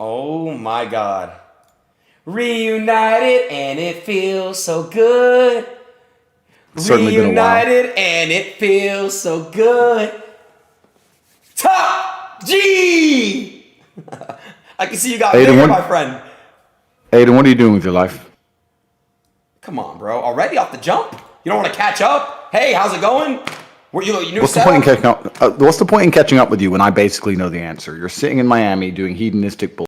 Oh my god. Reunited and it feels so good. It's certainly been a while. Reunited and it feels so good. Top G! I can see you got bigger, my friend. Adin, what are you doing with your life? Come on, bro. Already off the jump? You don't want to catch up? Hey, how's it going? What's the point in catching up? What's the point in catching up with you when I basically know the answer? You're sitting in Miami doing hedonistic bull.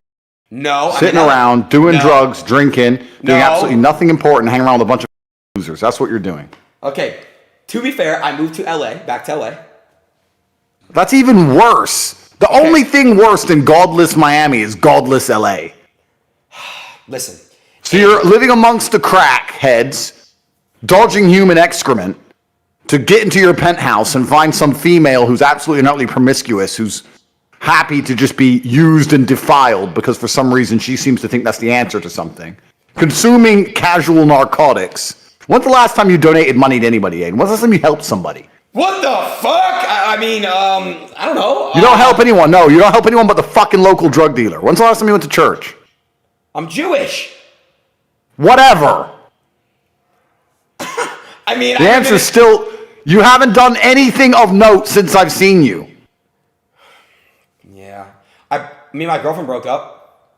No. Sitting around, doing drugs, drinking, doing absolutely nothing important, hanging around with a bunch of losers. That's what you're doing. Okay. To be fair, I moved to LA, back to LA. That's even worse. The only thing worse than godless Miami is godless LA. Listen. So you're living amongst the crackheads, dodging human excrement to get into your penthouse and find some female who's absolutely and utterly promiscuous, who's happy to just be used and defiled because for some reason she seems to think that's the answer to something. Consuming casual narcotics. When's the last time you donated money to anybody, Aiden? When's the last time you helped somebody? What the fuck? I mean, I don't know. You don't help anyone. No, you don't help anyone but the fucking local drug dealer. When's the last time you went to church? I'm Jewish. Whatever. I mean, the answer is still, you haven't done anything of note since I've seen you. Yeah. Me and my girlfriend broke up.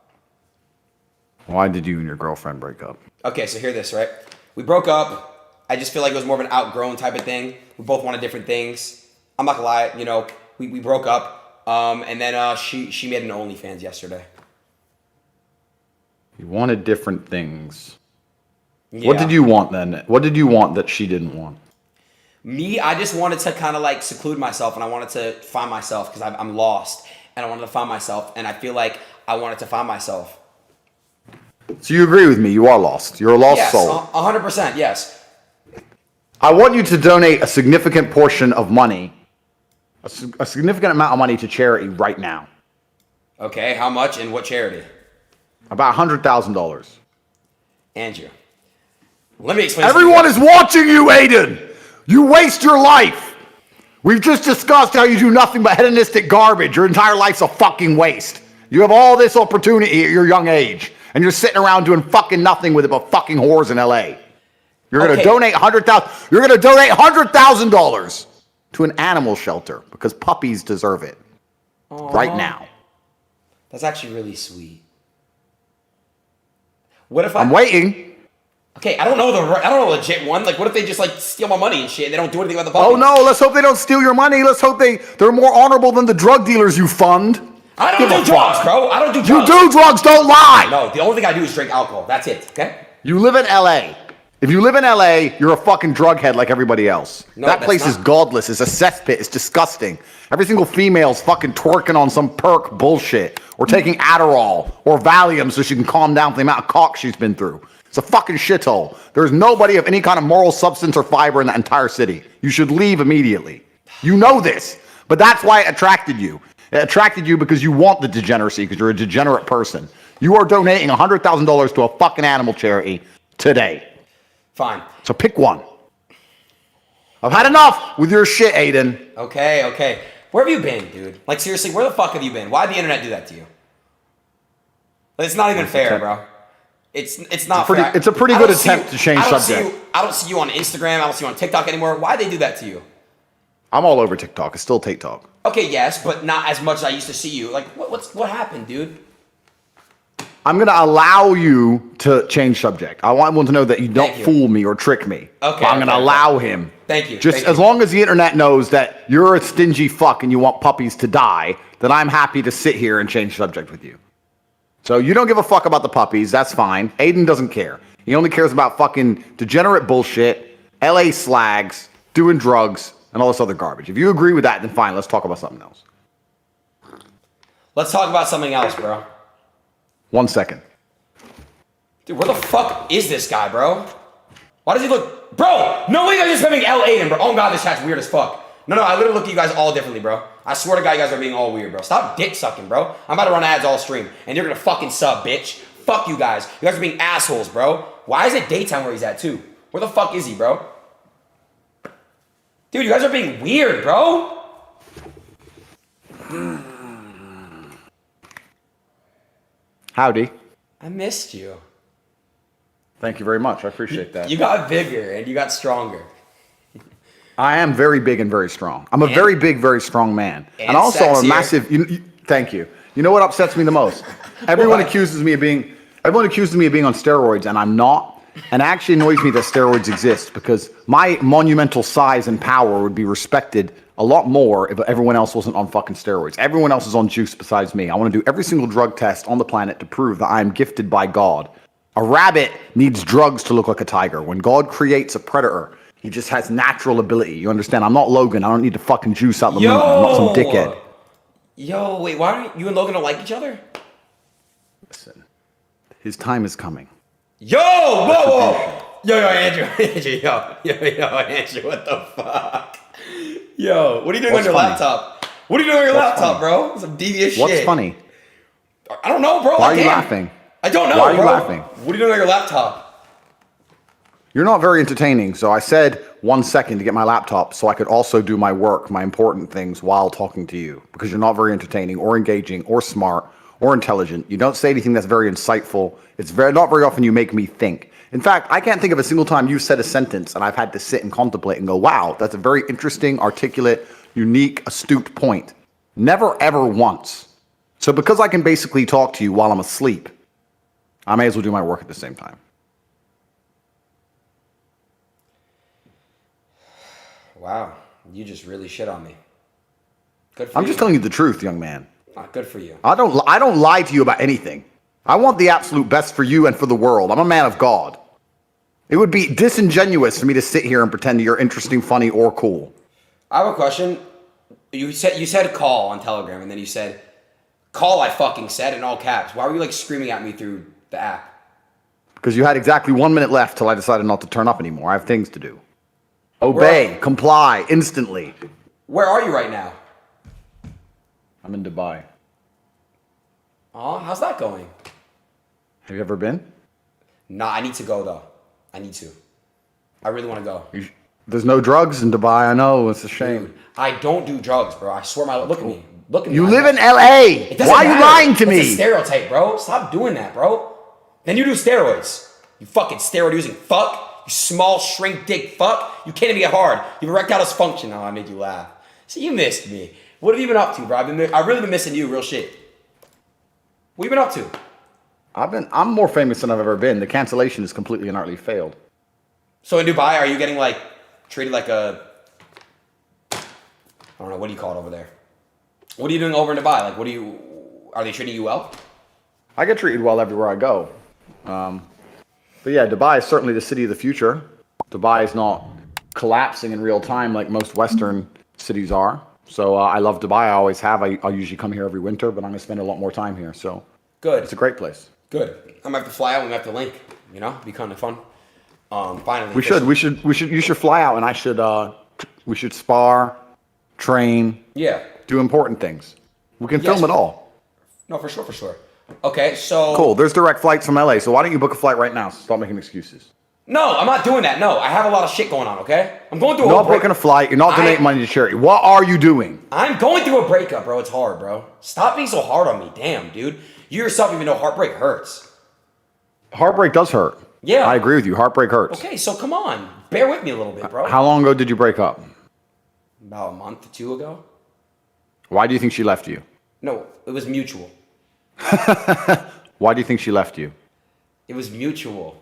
Why did you and your girlfriend break up? Okay, so hear this, right? We broke up. I just feel like it was more of an outgrown type of thing. We both wanted different things. I'm not gonna lie, you know, we broke up. And then she made an OnlyFans yesterday. You wanted different things. Yeah. What did you want then? What did you want that she didn't want? Me, I just wanted to kind of like seclude myself, and I wanted to find myself because I'm lost, and I wanted to find myself, and I feel like I wanted to find myself. So you agree with me? You are lost. You're a lost soul. 100%. Yes. I want you to donate a significant portion of money, a significant amount of money to charity right now. Okay, how much and what charity? About $100,000. Andrew, let me explain. Everyone is watching you, Adin. You waste your life. We've just discussed how you do nothing but hedonistic garbage. Your entire life's a fucking waste. You have all this opportunity at your young age, and you're sitting around doing fucking nothing with it but fucking whores in LA. You're going to donate $100,000. You're going to donate $100,000 to an animal shelter because puppies deserve it. Aww. Right now. That's actually really sweet. What if I'm waiting. Okay, I don't know the legit one. Like, what if they just like steal my money and shit? And they don't do anything about the puppies? Oh no! Let's hope they don't steal your money. Let's hope they're more honorable than the drug dealers you fund. I don't do drugs, bro. I don't do drugs. You do drugs. Don't lie. No, the only thing I do is drink alcohol. That's it. Okay. You live in LA. If you live in LA, you're a fucking drug head like everybody else. No, that place is godless. It's a cesspit. It's disgusting. Every single female's fucking twerking on some perk bullshit, or taking Adderall or Valium so she can calm down for the amount of cock she's been through. It's a fucking shithole. There's nobody of any kind of moral substance or fiber in that entire city. You should leave immediately. You know this, but that's why it attracted you. It attracted you because you want the degeneracy, because you're a degenerate person. You are donating $100,000 to a fucking animal charity today. Fine. So pick one. I've had enough with your shit, Adin. Okay. Where have you been, dude? Like, seriously, where the fuck have you been? Why'd the internet do that to you? It's not even fair, bro. It's not fair. It's a pretty good attempt to change subject. I don't see you on Instagram. I don't see you on TikTok anymore. Why'd they do that to you? I'm all over TikTok. It's still Tate Talk. Okay, yes, but not as much as I used to see you. Like, what happened, dude? I'm going to allow you to change subject. I want everyone to know that you don't fool me or trick me. Okay. But I'm going to allow him. Thank you. Just as long as the internet knows that you're a stingy fuck and you want puppies to die, then I'm happy to sit here and change subject with you. So you don't give a fuck about the puppies. That's fine. Adin doesn't care. He only cares about fucking degenerate bullshit, LA slags, doing drugs, and all this other garbage. If you agree with that, then fine. Let's talk about something else. Let's talk about something else, bro. 1 second. Dude, where the fuck is this guy, bro? Why does he look... Bro, no way you guys are spamming L8, bro. Oh, God, this chat's weird as fuck. No, I literally look at you guys all differently, bro. I swear to God, you guys are being all weird, bro. Stop dick sucking, bro. I'm about to run ads all stream, and you're gonna fucking sub, bitch. Fuck you guys. You guys are being assholes, bro. Why is it daytime where he's at, too? Where the fuck is he, bro? Dude, you guys are being weird, bro. Howdy. I missed you. Thank you very much. I appreciate that. You got bigger and you got stronger. I am very big and very strong. I'm a very big, very strong man. And also sexier. a massive... thank you. You know what upsets me the most? Everyone accuses me of being on steroids, and I'm not. And it actually annoys me that steroids exist, because my monumental size and power would be respected a lot more if everyone else wasn't on fucking steroids. Everyone else is on juice besides me. I want to do every single drug test on the planet to prove that I am gifted by God. A rabbit needs drugs to look like a tiger. When God creates a predator, he just has natural ability. You understand? I'm not Logan. I don't need to fucking juice out the moon. I'm not some dickhead. Yo, wait, why don't you and Logan don't like each other? Listen, his time is coming. Yo, whoa. Yo, Andrew, Andrew, what the fuck? Yo, what are you doing on your laptop? What are you doing on your laptop, bro? Some devious shit. What's funny? I don't know, bro. Why are you laughing? I don't know, Why are you bro. laughing? What are you doing on your laptop? You're not very entertaining, so I said 1 second to get my laptop so I could also do my work, my important things, while talking to you, because you're not very entertaining or engaging or smart or intelligent. You don't say anything that's very insightful. Not very often you make me think. In fact, I can't think of a single time you've said a sentence and I've had to sit and contemplate and go, wow, that's a very interesting, articulate, unique, astute point. Never, ever once. So because I can basically talk to you while I'm asleep, I may as well do my work at the same time. Wow, you just really shit on me. Good for you. I'm just telling you the truth, young man. Good for you. I don't lie to you about anything. I want the absolute best for you and for the world. I'm a man of God. It would be disingenuous for me to sit here and pretend that you're interesting, funny, or cool. I have a question. You said call on Telegram, and then you said call. I fucking said in all caps. Why were you like screaming at me through the app? Because you had exactly 1 minute left till I decided not to turn up anymore. I have things to do. Obey, comply, instantly. Where are you right now? I'm in Dubai. Oh, how's that going? Have you ever been? Nah, I need to go though. I need to. I really want to go. There's no drugs in Dubai. I know. It's a shame. Dude, I don't do drugs, bro. I swear my look at me. Look at me. You live in LA. Why are you lying to me? It's a stereotype, bro. Stop doing that, bro. Then you do steroids. You fucking steroid using fuck. You small shrink dick fuck. You can't even get hard. You have erectile dysfunction. Oh, I made you laugh. See, you missed me. What have you been up to, bro? I've really been missing you, real shit. What have you been up to? I'm more famous than I've ever been. The cancellation has completely and utterly failed. So in Dubai, are you getting like treated like a, I don't know, what do you call it over there? What are you doing over in Dubai? Like, are they treating you well? I get treated well everywhere I go. But yeah, Dubai is certainly the city of the future. Dubai is not collapsing in real time like most Western cities are. So I love Dubai. I always have. I usually come here every winter, but I'm going to spend a lot more time here. So good. It's a great place. Good. I'm going to have to fly out and we have to link. You know, be kind of fun. Finally. You should fly out, and we should spar, train. Yeah. Do important things. We can film it all. No, for sure. Okay, so... Cool. There's direct flights from LA, so why don't you book a flight right now? Stop making excuses. No, I'm not doing that. No, I have a lot of shit going on, okay? I'm going through a You're not booking a flight. You're not donating money to charity. What are you doing? I'm going through a breakup, bro. It's hard, bro. Stop being so hard on me. Damn, dude. You yourself even know heartbreak hurts. Heartbreak does hurt. Yeah. I agree with you. Heartbreak hurts. Okay, so come on. Bear with me a little bit, bro. How long ago did you break up? About a month or two ago. Why do you think she left you? No, it was mutual. Why do you think she left you? It was mutual.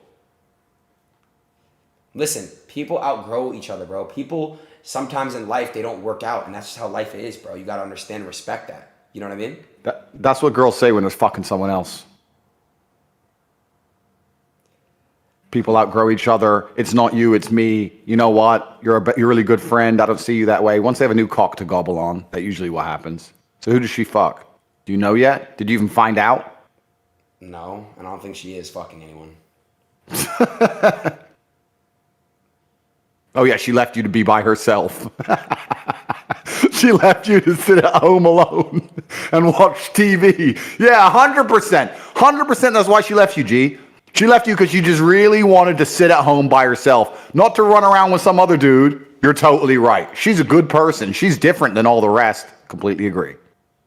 Listen, people outgrow each other, bro. People, sometimes in life, they don't work out, and that's just how life is, bro. You gotta understand and respect that. You know what I mean? That's what girls say when they're fucking someone else. People outgrow each other. It's not you, it's me. You know what? You're a really good friend. I don't see you that way. Once they have a new cock to gobble on, that's usually what happens. So who does she fuck? Do you know yet? Did you even find out? No, I don't think she is fucking anyone. Oh yeah, she left you to be by herself. She left you to sit at home alone and watch TV. Yeah, 100%. 100% that's why she left you, G. She left you because she just really wanted to sit at home by herself, not to run around with some other dude. You're totally right. She's a good person. She's different than all the rest. Completely agree.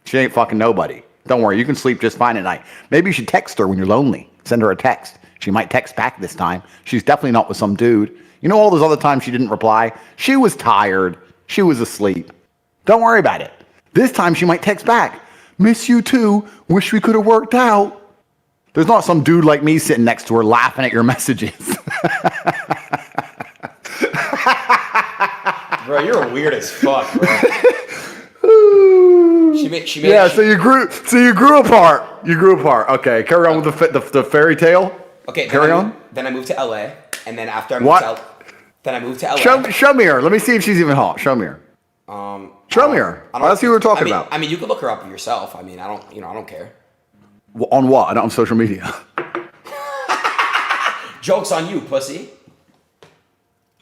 She ain't fucking nobody. Don't worry, you can sleep just fine at night. Maybe you should text her when you're lonely. Send her a text. She might text back this time. She's definitely not with some dude. You know all those other times she didn't reply? She was tired. She was asleep. Don't worry about it. This time she might text back. Miss you too. Wish we could have worked out. There's not some dude like me sitting next to her laughing at your messages. Bro, you're weird as fuck, bro. Yeah, so you grew apart. You grew apart. Okay, carry on with the fairy tale. Okay, carry on. Then I moved to LA, and then after I moved to LA. Show me her. Let me see if she's even hot. Show me her. Show me her. Let's see what we're talking about. I mean, you can look her up yourself. I mean, I don't care. Well, on what? I don't have social media. Joke's on you, pussy.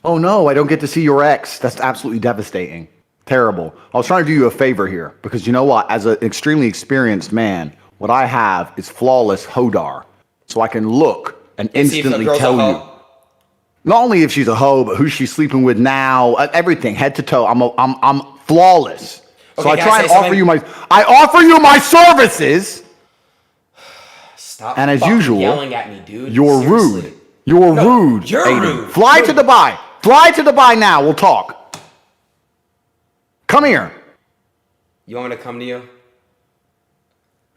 Oh no, I don't get to see your ex. That's absolutely devastating. Terrible. I was trying to do you a favor here because you know what? As an extremely experienced man, what I have is flawless Hodar. So I can look and instantly tell you. Not only if she's a hoe, but who she's sleeping with now, everything, head to toe. I'm flawless. So okay, I try and offer you my services. Stop. And as usual, yelling at me, dude. You're rude. You're rude. You're rude. Fly to Dubai. Fly to Dubai now. We'll talk. Come here. You want me to come to you?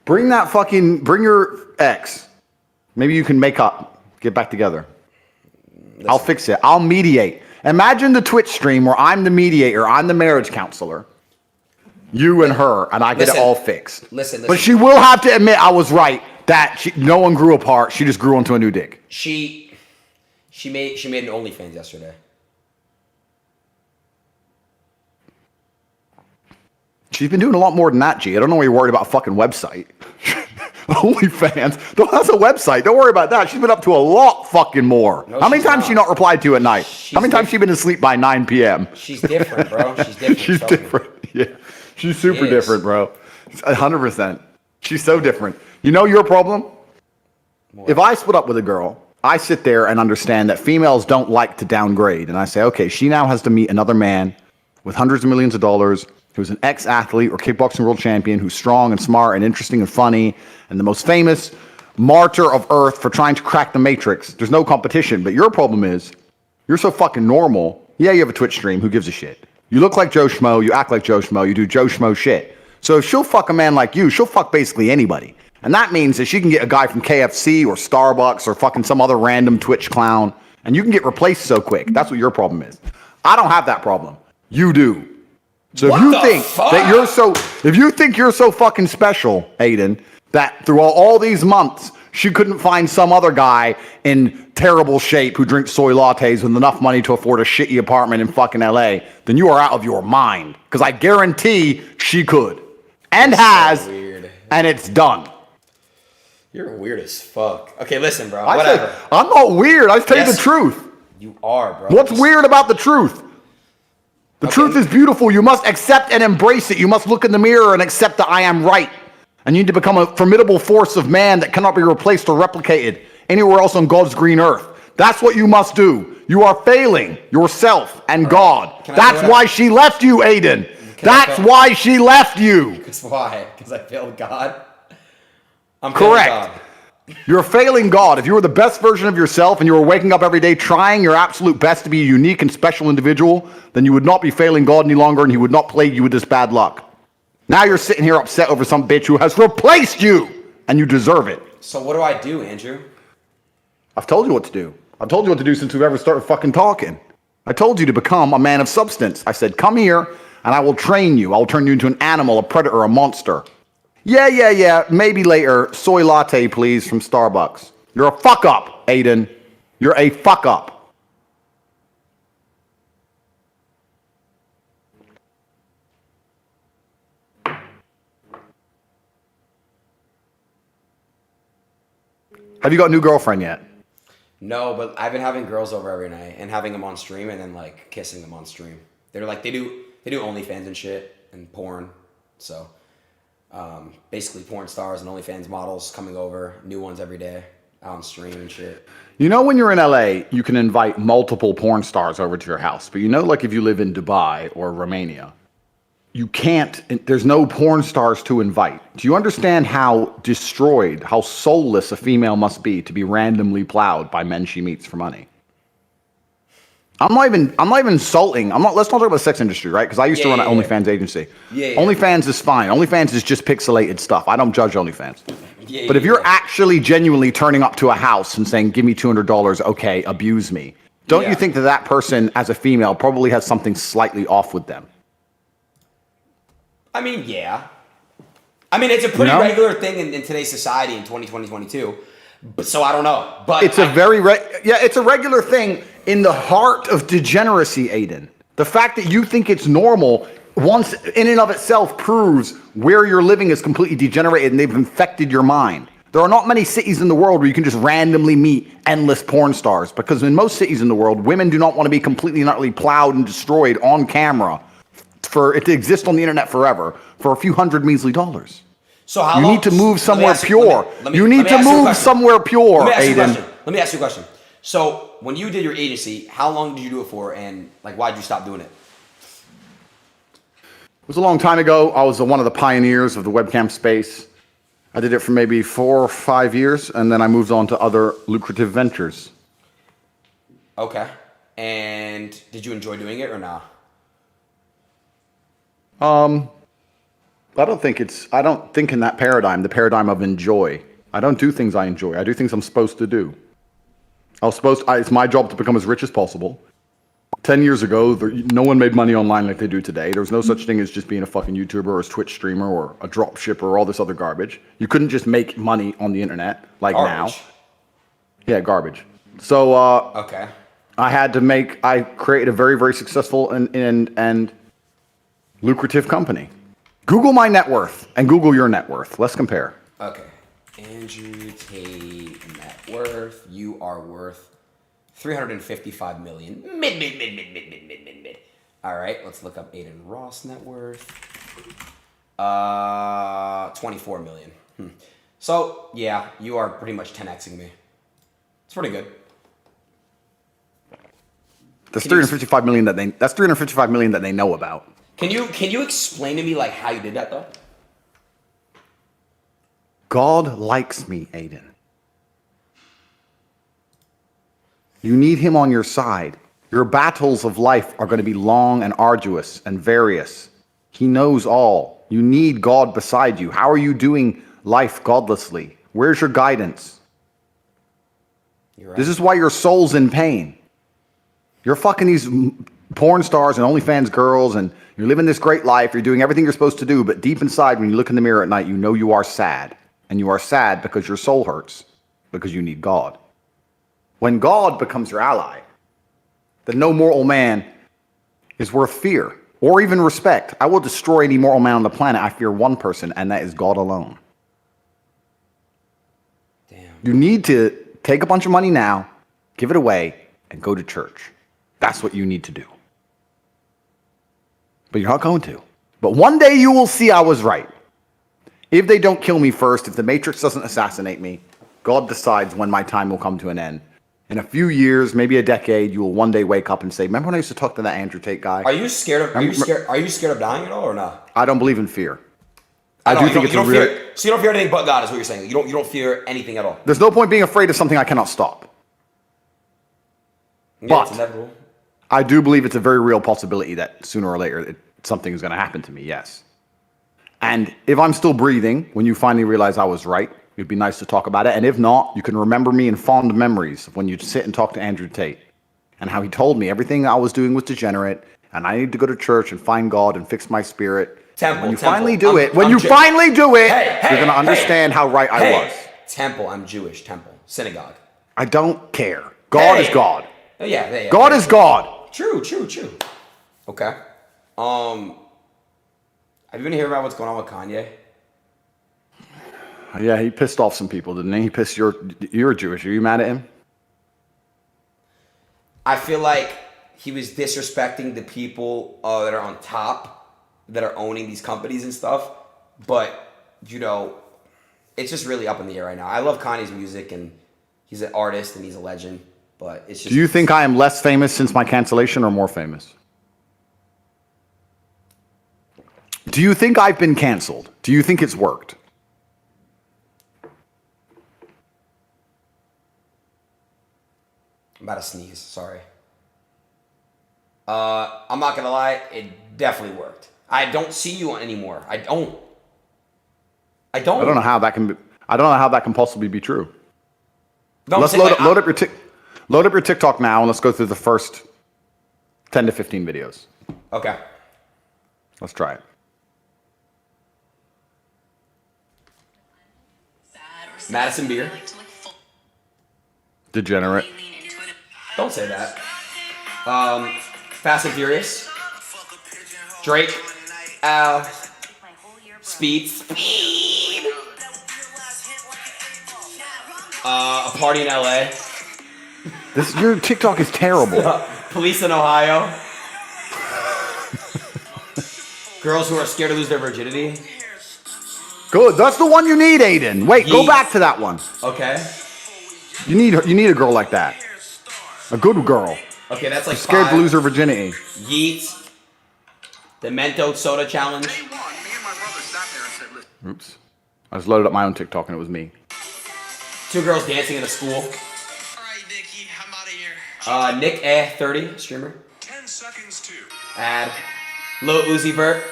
Bring your ex. Maybe you can make up. Get back together. Listen. I'll fix it. I'll mediate. Imagine the Twitch stream where I'm the mediator. I'm the marriage counselor. You and her, and I get it all fixed. Listen. But she will have to admit I was right. That no one grew apart. She just grew onto a new dick. She made an OnlyFans yesterday. She's been doing a lot more than that, G. I don't know why you're worried about a fucking website. OnlyFans. That's a website. Don't worry about that. She's been up to a lot fucking more. No, how many times she not replied to you at night? How many times she been asleep by 9 p.m.? She's different, bro. She's different. She's different. Yeah. She's super different, bro. 100%. She's so different. You know your problem? What? If I split up with a girl, I sit there and understand that females don't like to downgrade. And I say, okay, she now has to meet another man with hundreds of millions of dollars who's an ex-athlete or kickboxing world champion who's strong and smart and interesting and funny and the most famous martyr of earth for trying to crack the matrix. There's no competition. But your problem is you're so fucking normal. Yeah, you have a Twitch stream. Who gives a shit? You look like Joe Schmo. You act like Joe Schmo. You do Joe Schmo shit. So if she'll fuck a man like you, she'll fuck basically anybody. And that means that she can get a guy from KFC or Starbucks or fucking some other random Twitch clown. And you can get replaced so quick. That's what your problem is. I don't have that problem. You do. So if you think you're so fucking special, Adin, that through all these months, she couldn't find some other guy in terrible shape who drinks soy lattes with enough money to afford a shitty apartment in fucking LA, then you are out of your mind. Because I guarantee she could. And has. So weird. And it's done. You're weird as fuck. Okay, listen, bro. Whatever. I'm not weird. I tell you the truth. You are, bro. What's weird about the truth? The truth is beautiful. You must accept and embrace it. You must look in the mirror and accept that I am right. And you need to become a formidable force of man that cannot be replaced or replicated anywhere else on God's green earth. That's what you must do. You are failing yourself and God. That's why she left you, Adin. That's why she left you. That's why. Because I failed God. I'm correct. God. You're failing God. If you were the best version of yourself and you were waking up every day trying your absolute best to be a unique and special individual, then you would not be failing God any longer and he would not plague you with this bad luck. Now you're sitting here upset over some bitch who has replaced you and you deserve it. So what do I do, Andrew? I've told you what to do. I've told you what to do since we've ever started fucking talking. I told you to become a man of substance. I said, come here and I will train you. I will turn you into an animal, a predator, a monster. Yeah. Maybe later. Soy latte, please, from Starbucks. You're a fuck up, Adin. You're a fuck up. Have you got a new girlfriend yet? No, but I've been having girls over every night and having them on stream and then like kissing them on stream. They're like they do OnlyFans and shit and porn. So basically porn stars and OnlyFans models coming over, new ones every day, out on stream and shit. You know when you're in LA, you can invite multiple porn stars over to your house. But you know like if you live in Dubai or Romania, you can't, there's no porn stars to invite. Do you understand how destroyed, how soulless a female must be to be randomly plowed by men she meets for money? I'm not even insulting. Let's not talk about the sex industry, right? Because I used to run an OnlyFans agency. OnlyFans is fine. OnlyFans is just pixelated stuff. I don't judge OnlyFans. But if you're actually genuinely turning up to a house and saying, give me $200, okay, abuse me. Don't you think that that person, as a female, probably has something slightly off with them? I mean, yeah. I mean, it's a pretty regular thing in today's society in 2020, 2022. But, so I don't know. But it's it's a regular thing in the heart of degeneracy, Adin. The fact that you think it's normal once in and of itself proves where you're living is completely degenerated and they've infected your mind. There are not many cities in the world where you can just randomly meet endless porn stars, because in most cities in the world, women do not want to be completely and utterly plowed and destroyed on camera for it to exist on the internet forever for a few hundred measly dollars. So how you long, need to move somewhere pure. Let You need to move somewhere pure, Adin. Let me ask you a question. So when you did your agency, how long did you do it for, and like why did you stop doing it? It was a long time ago. I was one of the pioneers of the webcam space. I did it for maybe 4 or 5 years, and then I moved on to other lucrative ventures. Okay. And did you enjoy doing it or not? I don't think in that paradigm, the paradigm of enjoy. I don't do things I enjoy. I do things I'm supposed to do. It's my job to become as rich as possible. 10 years ago, no one made money online like they do today. There was no such thing as just being a fucking YouTuber or a Twitch streamer or a drop shipper or all this other garbage. You couldn't just make money on the internet like garbage. Now. Yeah, garbage. So, okay. I created a very, very successful and lucrative company. Google my net worth and Google your net worth. Let's compare. Okay. Andrew Tate net worth. You are worth 355 million. Mid. All right, let's look up Adin Ross net worth. 24 million. So yeah, you are pretty much 10xing me. It's pretty good. That's 355 million that's 355 million that they know about. Can you explain to me like how you did that though? God likes me, Adin. You need him on your side. Your battles of life are going to be long and arduous and various. He knows all. You need God beside you. How are you doing life godlessly? Where's your guidance? You're right. This is why your soul's in pain. You're fucking these porn stars and OnlyFans girls, and you're living this great life. You're doing everything you're supposed to do, but deep inside, when you look in the mirror at night, you know you are sad. And you are sad because your soul hurts, because you need God. When God becomes your ally, then no mortal man is worth fear or even respect. I will destroy any mortal man on the planet. I fear one person, and that is God alone. Damn. You need to take a bunch of money now, give it away, and go to church. That's what you need to do. But you're not going to. But one day you will see I was right. If they don't kill me first, if the Matrix doesn't assassinate me, God decides when my time will come to an end. In a few years, maybe a decade, you will one day wake up and say, remember when I used to talk to that Andrew Tate guy? Are you scared of dying at all or not? I don't believe in fear. I do think it's a real... So you don't fear anything but God is what you're saying. You don't fear anything at all. There's no point being afraid of something I cannot stop. Yeah, but it's inevitable. I do believe it's a very real possibility that sooner or later something is going to happen to me, yes. And if I'm still breathing, when you finally realize I was right, it'd be nice to talk about it. And if not, you can remember me in fond memories of when you sit and talk to Andrew Tate and how he told me everything I was doing was degenerate and I need to go to church and find God and fix my spirit. When you finally do it, you're going to understand how right I was. Temple, I'm Jewish. Temple, synagogue. I don't care. God is God. Oh, yeah. God is God. True. Okay. Have you been hearing about what's going on with Kanye? Yeah, he pissed off some people, didn't he? You're Jewish. Are you mad at him? I feel like he was disrespecting the people that are on top, that are owning these companies and stuff. But, it's just really up in the air right now. I love Kanye's music, and he's an artist, and he's a legend. But it's just... Do you think I am less famous since my cancellation or more famous? Do you think I've been canceled? Do you think it's worked? I'm about to sneeze. Sorry. I'm not gonna lie. It definitely worked. I don't see you anymore. I don't. I don't know how that can. I don't know how that can possibly be true. No, let's load up your TikTok now, and let's go through the first 10 to 15 videos. Okay. Let's try it. Madison Beer. Degenerate. Don't say that. Fast and Furious. Drake. Speed. A party in LA. Your TikTok is terrible. Police in Ohio. Girls who are scared to lose their virginity. Good. That's the one you need, Adin. Wait, go back to that one. Okay. You need a girl like that. A good girl. Okay, that's like scared 5. to lose her virginity. Yeet. The Mento Soda Challenge. Oops. I just loaded up my own TikTok and it was me. 2 girls dancing in a school. Alright, Nikki, I'm out of here. Nick 30, streamer. 10 seconds to. Ad. Lil Uzi Vert.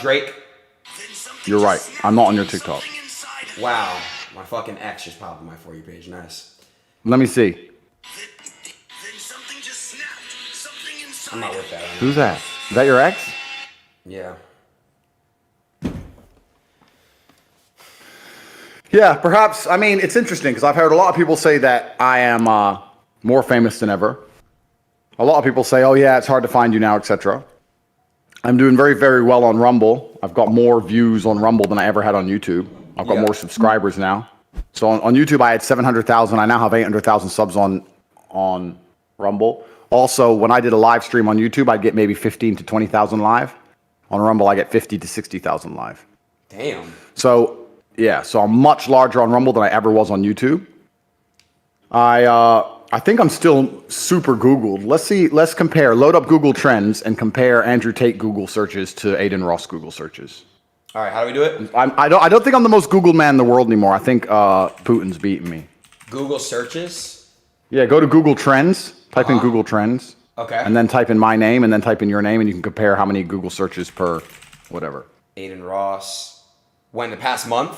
Drake. You're right. I'm not on your TikTok. Wow. My fucking ex just popped on my For You page. Nice. Let me see. I'm not with that. Who's that? Is that your ex? Yeah. Yeah, perhaps. I mean, it's interesting because I've heard a lot of people say that I am more famous than ever. A lot of people say, oh yeah, it's hard to find you now, etc. I'm doing very, very well on Rumble. I've got more views on Rumble than I ever had on YouTube. I've got more subscribers now. So on YouTube, I had 700,000. I now have 800,000 subs on Rumble. Also, when I did a live stream on YouTube, I'd get maybe 15 to 20,000 live. On Rumble, I get 50 to 60,000 live. Damn. So yeah, so I'm much larger on Rumble than I ever was on YouTube. I think I'm still super Googled. Let's see. Let's compare. Load up Google Trends and compare Andrew Tate Google searches to Adin Ross Google searches. All right, how do we do it? I don't think I'm the most Googled man in the world anymore. I think Putin's beating me. Google searches. Yeah, go to Google Trends. Type in Google Trends. Okay. And then type in my name and then type in your name and you can compare how many Google searches per whatever. Adin Ross. When, the past month?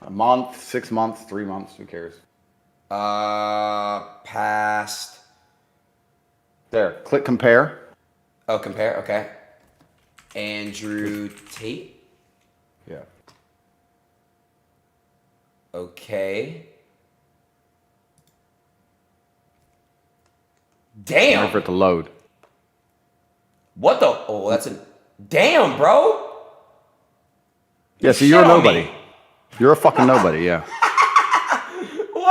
A month, 6 months, 3 months. Who cares? Past. There. Click compare. Oh, compare. Okay. Andrew Tate. Yeah. Okay. Damn. Wait for it to load. What the? Oh, that's a. Damn, bro. Yeah, so you're a nobody. You're a fucking nobody, yeah.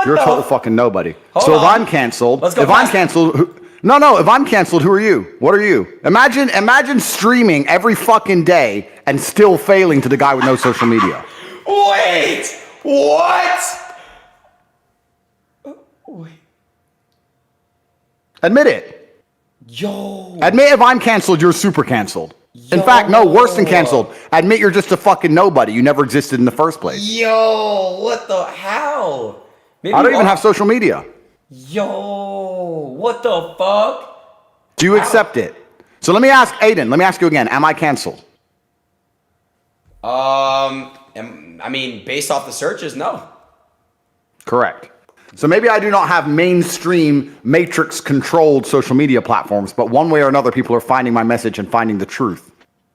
You're a total fucking nobody. So if I'm canceled, if I'm canceled, if I'm canceled, who are you? What are you? Imagine streaming every fucking day and still failing to the guy with no social media. Wait, what? Wait. Admit it. Yo. Admit if I'm canceled, you're super canceled. In fact, no, worse than canceled. Admit you're just a fucking nobody. You never existed in the first place. Yo, what the how? Maybe I don't even have social media. Yo, what the fuck? Do you accept it? So let me ask Adin, let me ask you again, am I canceled? I mean, based off the searches, no. Correct. So maybe I do not have mainstream matrix controlled social media platforms, but one way or another people are finding my message and finding the truth.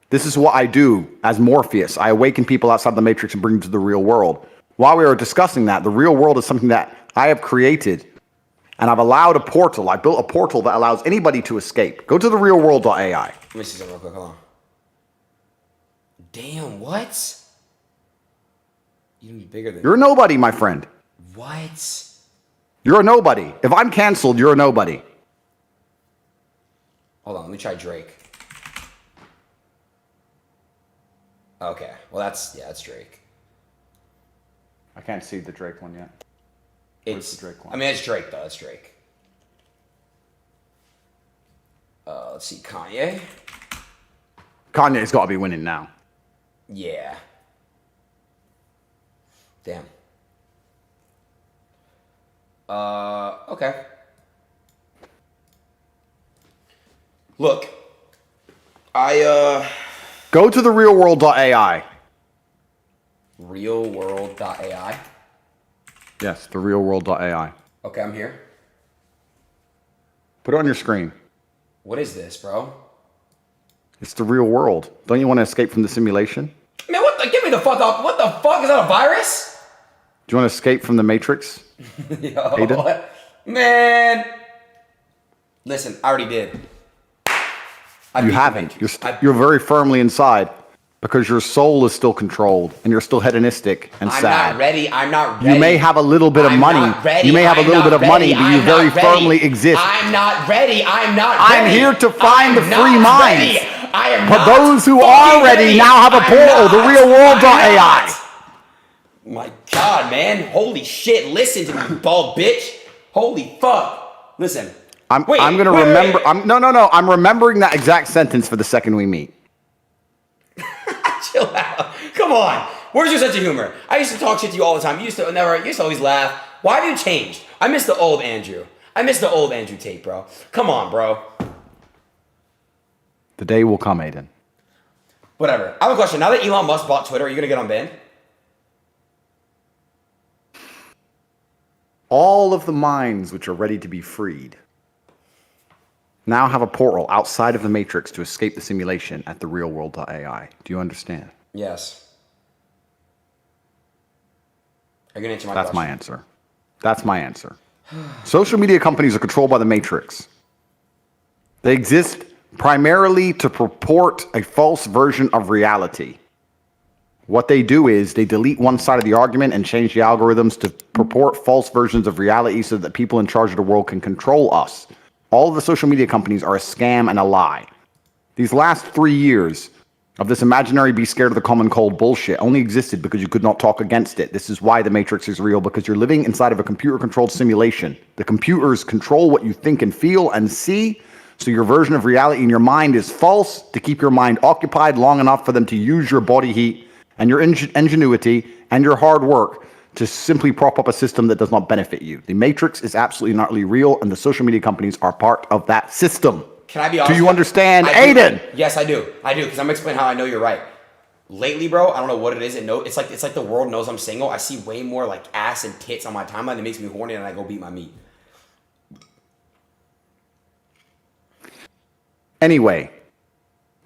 This is what I do as Morpheus. I awaken people outside the matrix and bring them to the real world. While we are discussing that, the real world is something that I have created. And I've allowed a portal. I built a portal that allows anybody to escape. Go to the realworld.ai. Let me see something real quick. Hold on. Damn, what? Even bigger than. You're a nobody, my friend. What? You're a nobody. If I'm canceled, you're a nobody. Hold on, let me try Drake. Okay, well that's Drake. I can't see the Drake one yet. It's the Drake one? I mean, it's Drake though. It's Drake. Let's see, Kanye. Kanye's got to be winning now. Yeah. Damn. Okay. Look, Go to the realworld.ai. Realworld.ai. Yes, the realworld.ai. Okay, I'm here. Put it on your screen. What is this, bro? It's the real world. Don't you want to escape from the simulation? Man, what the? Get me the fuck up. What the fuck? Is that a virus? Do you want to escape from the Matrix? Yo, Adin? what? Man. Listen, I already did. You haven't. You're very firmly inside because your soul is still controlled and you're still hedonistic and sad. I'm not ready. I'm not ready. You may have a little bit of money. You may have a little bit of money, but you very firmly exist. I'm not ready. I'm not ready. I'm here to find the free minds. I am But those who are ready now have a portal, the realworld.ai. My God, man. Holy shit. Listen to me, bald bitch. Holy fuck. Listen. I'm going to remember. No. I'm remembering that exact sentence for the second we meet. Chill out. Come on. Where's your sense of humor? I used to talk shit to you all the time. You used to always laugh. Why have you changed? I miss the old Andrew. I miss the old Andrew Tate, bro. Come on, bro. The day will come, Adin. Whatever. I have a question. Now that Elon Musk bought Twitter, are you going to get unbanned? All of the minds which are ready to be freed now have a portal outside of the Matrix to escape the simulation at the realworld.ai. Do you understand? Yes. Are you going to answer my That's question? my answer. That's my answer. Social media companies are controlled by the Matrix. They exist primarily to purport a false version of reality. What they do is they delete one side of the argument and change the algorithms to purport false versions of reality so that people in charge of the world can control us. All of the social media companies are a scam and a lie. These last 3 years of this imaginary be scared of the common cold bullshit only existed because you could not talk against it. This is why the Matrix is real, because you're living inside of a computer-controlled simulation. The computers control what you think and feel and see, so your version of reality in your mind is false to keep your mind occupied long enough for them to use your body heat and your ingenuity and your hard work to simply prop up a system that does not benefit you. The Matrix is absolutely not really real, and the social media companies are part of that system. Can I be honest? Do you understand, Adin? Yes, I do. I do, because I'm going to explain how I know you're right. Lately, bro, I don't know what it is. It's like the world knows I'm single. I see way more like ass and tits on my timeline. It makes me horny, and I go beat my meat. Anyway,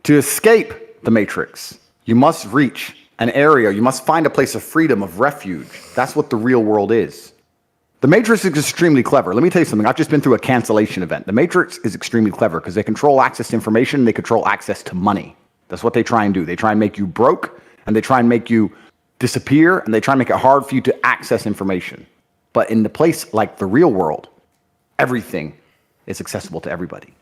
to escape the Matrix, you must reach an area. You must find a place of freedom, of refuge. That's what the real world is. The Matrix is extremely clever. Let me tell you something. I've just been through a cancellation event. The Matrix is extremely clever because they control access to information and they control access to money. That's what they try and do. They try and make you broke, and they try and make you disappear, and they try and make it hard for you to access information. But in the place like the real world, everything is accessible to everybody.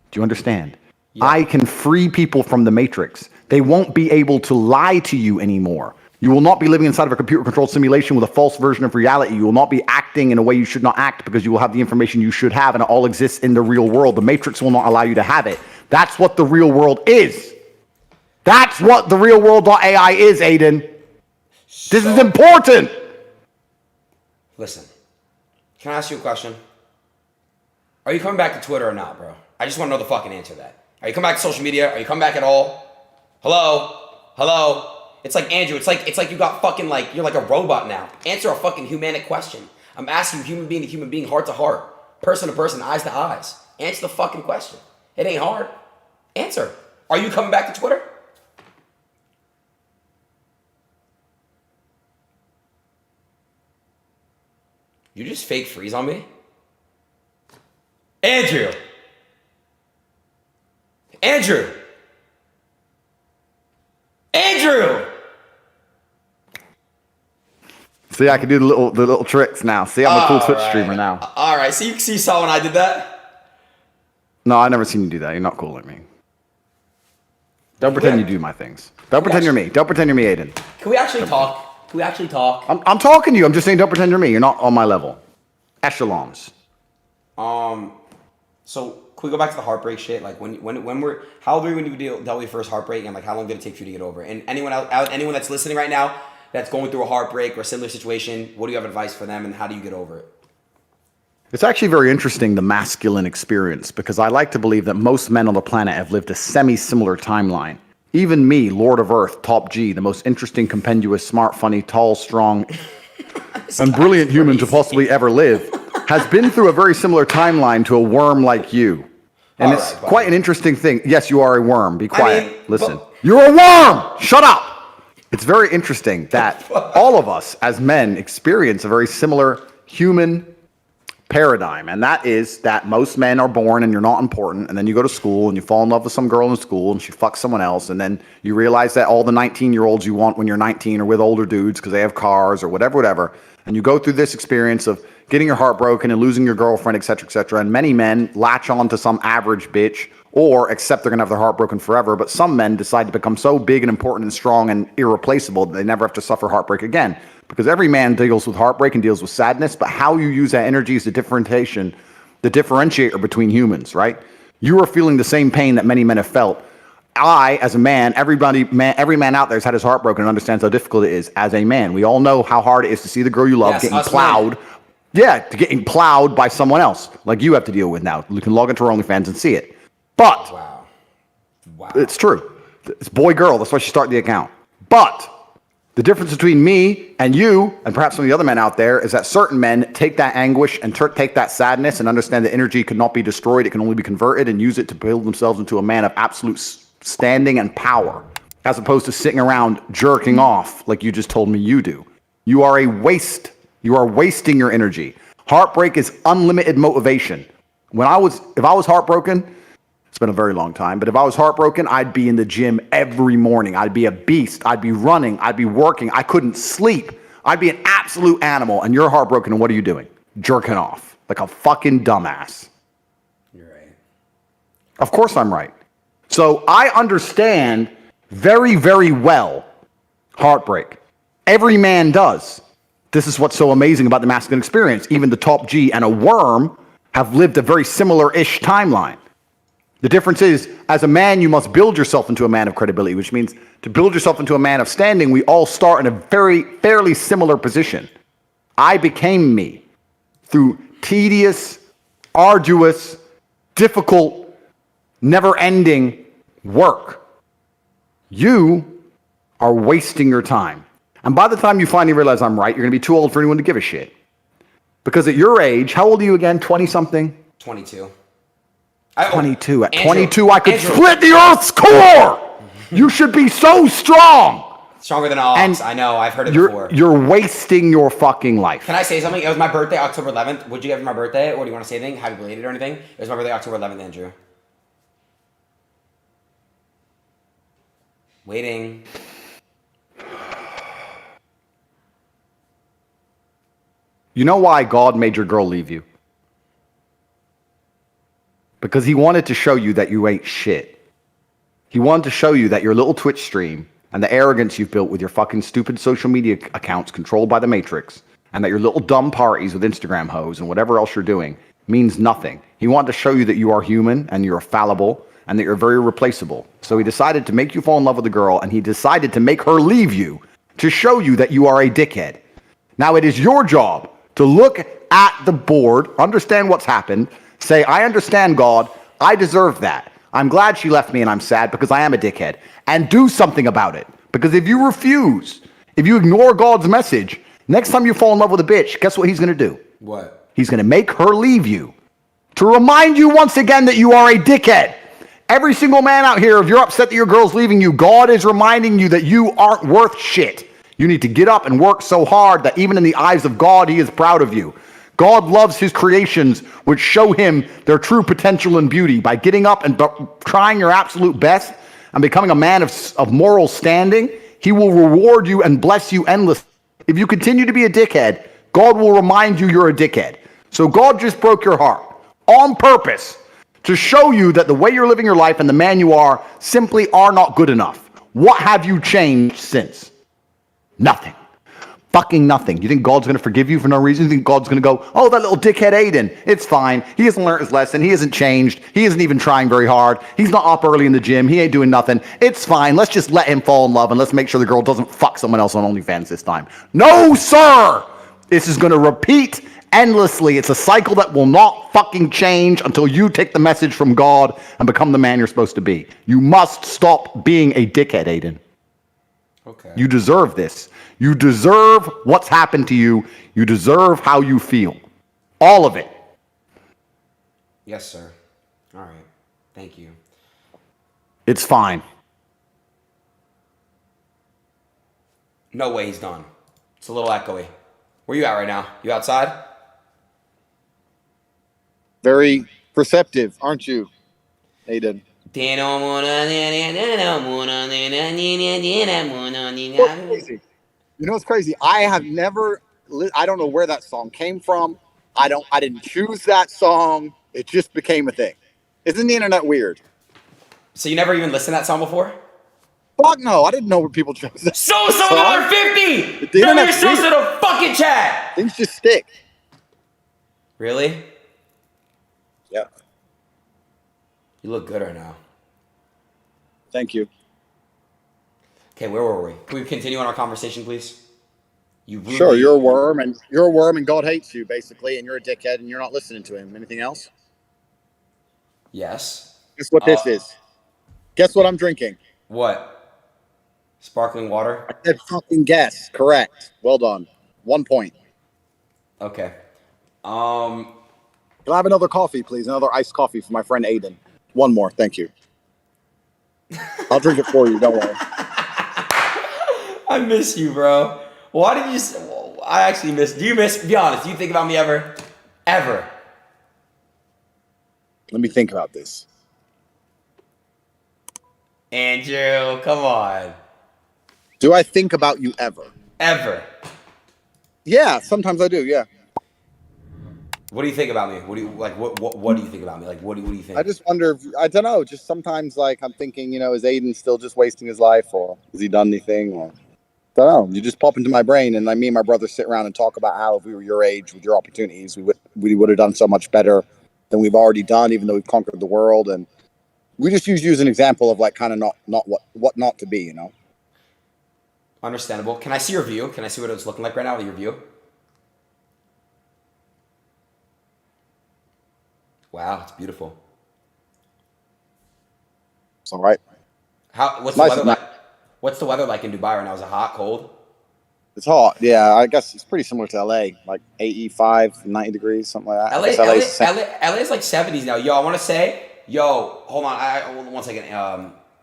Do you understand? Yeah. I can free people from the Matrix. They won't be able to lie to you anymore. You will not be living inside of a computer-controlled simulation with a false version of reality. You will not be acting in a way you should not act because you will have the information you should have, and it all exists in the real world. The Matrix will not allow you to have it. That's what the real world is. That's what the realworld.ai is, Adin. This is important. Listen, can I ask you a question? Are you coming back to Twitter or not, bro? I just want to know the fucking answer to that. Are you coming back to social media? Are you coming back at all? Hello? It's like, Andrew, it's like you got fucking like, you're like a robot now. Answer a fucking humanic question. I'm asking you human being to human being, heart to heart, person to person, eyes to eyes. Answer the fucking question. It ain't hard. Answer. Are you coming back to Twitter? You just fake freeze on me? Andrew! See, I can do the little tricks now. See, I'm a cool Twitch streamer now. All right. So you saw when I did that? No, I never seen you do that. You're not cool like me. Don't pretend you do my things. Don't pretend you're me. Don't pretend you're me, Adin. Can we actually talk? I'm talking to you. I'm just saying don't pretend you're me. You're not on my level. Echelons. So we go back to the heartbreak shit? Like how old were you when you dealt with your first heartbreak, and like how long did it take for you to get over it? And anyone that's listening right now that's going through a heartbreak or a similar situation, what do you have advice for them, and how do you get over it? It's actually very interesting, the masculine experience, because I like to believe that most men on the planet have lived a semi-similar timeline. Even me, Lord of Earth, Top G, the most interesting, compendious, smart, funny, tall, strong, and brilliant human to possibly ever live, has been through a very similar timeline to a worm like you. And it's quite an interesting thing. Yes, you are a worm. Be quiet. Listen. You're a worm! Shut up! It's very interesting that all of us as men experience a very similar human paradigm, and that is that most men are born and you're not important, and then you go to school and you fall in love with some girl in school and she fucks someone else, and then you realize that all the 19-year-olds you want when you're 19 are with older dudes because they have cars or whatever, and you go through this experience of getting your heart broken and losing your girlfriend, etc., and many men latch on to some average bitch or accept they're gonna have their heart broken forever, but some men decide to become so big and important and strong and irreplaceable that they never have to suffer heartbreak again. Because every man deals with heartbreak and deals with sadness, but how you use that energy is the differentiator between humans, right? You are feeling the same pain that many men have felt. I, as a man, every man out there has had his heart broken and understands how difficult it is as a man. We all know how hard it is to see the girl you love getting plowed. Yeah, getting plowed by someone else, like you have to deal with now. You can log into her OnlyFans and see it. But, wow. It's true. It's boy-girl, that's why she started the account. But the difference between me and you, and perhaps some of the other men out there, is that certain men take that anguish and take that sadness and understand that energy cannot be destroyed, it can only be converted, and use it to build themselves into a man of absolute standing and power, as opposed to sitting around jerking off like you just told me you do. You are a waste. You are wasting your energy. Heartbreak is unlimited motivation. If I was heartbroken, it's been a very long time, but if I was heartbroken, I'd be in the gym every morning. I'd be a beast. I'd be running. I'd be working. I couldn't sleep. I'd be an absolute animal, and you're heartbroken, and what are you doing? Jerking off like a fucking dumbass. You're right. Of course I'm right. So I understand very, very well heartbreak. Every man does. This is what's so amazing about the masculine experience. Even the Top G and a worm have lived a very similar-ish timeline. The difference is, as a man, you must build yourself into a man of credibility, which means to build yourself into a man of standing, we all start in a fairly similar position. I became me through tedious, arduous, difficult, never-ending work. You are wasting your time. And by the time you finally realize I'm right, you're going to be too old for anyone to give a shit. Because at your age, how old are you again? 20-something? 22. 22. At 22, I could split the Earth's core! You should be so strong! Stronger than all ox. I know, I've heard it before. You're wasting your fucking life. Can I say something? It was my birthday, October 11th. Would you get for my birthday? Or do you want to say anything? Happy belated or anything? It was my birthday, October 11th, Andrew. Waiting. You know why God made your girl leave you? Because he wanted to show you that you ain't shit. He wanted to show you that your little Twitch stream and the arrogance you've built with your fucking stupid social media accounts controlled by the Matrix, and that your little dumb parties with Instagram hoes and whatever else you're doing means nothing. He wanted to show you that you are human and you're fallible and that you're very replaceable. So he decided to make you fall in love with a girl, and he decided to make her leave you to show you that you are a dickhead. Now it is your job to look at the board, understand what's happened, say, I understand, God, I deserve that. I'm glad she left me and I'm sad because I am a dickhead. And do something about it. Because if you refuse, if you ignore God's message, next time you fall in love with a bitch, guess what he's going to do? What? He's going to make her leave you to remind you once again that you are a dickhead. Every single man out here, if you're upset that your girl's leaving you, God is reminding you that you aren't worth shit. You need to get up and work so hard that even in the eyes of God, he is proud of you. God loves his creations, which show him their true potential and beauty. By getting up and trying your absolute best and becoming a man of moral standing, he will reward you and bless you endlessly. If you continue to be a dickhead, God will remind you you're a dickhead. So God just broke your heart on purpose to show you that the way you're living your life and the man you are simply are not good enough. What have you changed since? Nothing. Fucking nothing. You think God's going to forgive you for no reason? You think God's going to go, oh, that little dickhead Adin, it's fine. He hasn't learned his lesson. He hasn't changed. He isn't even trying very hard. He's not up early in the gym. He ain't doing nothing. It's fine. Let's just let him fall in love and let's make sure the girl doesn't fuck someone else on OnlyFans this time. No, sir! This is going to repeat endlessly. It's a cycle that will not fucking change until you take the message from God and become the man you're supposed to be. You must stop being a dickhead, Adin. Okay. You deserve this. You deserve what's happened to you. You deserve how you feel. All of it. Yes, sir. All right. Thank you. It's fine. No way he's gone. It's a little echoey. Where you at right now? You outside? Very perceptive, aren't you, Adin? What's crazy? You know what's crazy? I have never. I don't know where that song came from. I didn't choose that song. It just became a thing. Isn't the internet weird? So you never even listened to that song before? Fuck no! I didn't know where people chose that. Sosa another 50. The internet's Sosa weird. to fucking chat. Things just stick. Really? Yeah. You look good right now. Thank you. Okay, where were we? Can we continue on our conversation, please? Sure, you're a worm, and God hates you, basically, and you're a dickhead, and you're not listening to him. Anything else? Yes. Guess what this is? Guess what I'm drinking? What? Sparkling water? I said fucking guess. Correct. Well done. 1 point. Okay. Can I have another coffee, please? Another iced coffee for my friend Adin. One more, thank you. I'll drink it for you, don't worry. I miss you, bro. Why did you... I actually miss... Do you miss... Be honest. Do you think about me ever? Ever? Let me think about this. Andrew, come on. Do I think about you ever? Ever. Yeah, sometimes I do, yeah. What do you think about me? What do you... Like, what do you think about me? Like, what do you think? I just wonder if... I don't know. Just sometimes, like, I'm thinking, you know, is Adin still just wasting his life? Or has he done anything? Or... don't know. You just pop into my brain, and me and my brother sit around and talk about how if we were your age with your opportunities, we would have done so much better than we've already done, even though we've conquered the world. And we just use you as an example of like kind of not what not to be, you know. Understandable. Can I see your view? Can I see what it's looking like right now? Your view. Wow, it's beautiful. It's all right. What's the weather like? What's the weather like in Dubai right now? Is it hot, cold? It's hot. Yeah, I guess it's pretty similar to LA, like 85, 90 degrees, something like that. LA is like 70s now. Yo, I want to say, hold on. Hold on 1 second,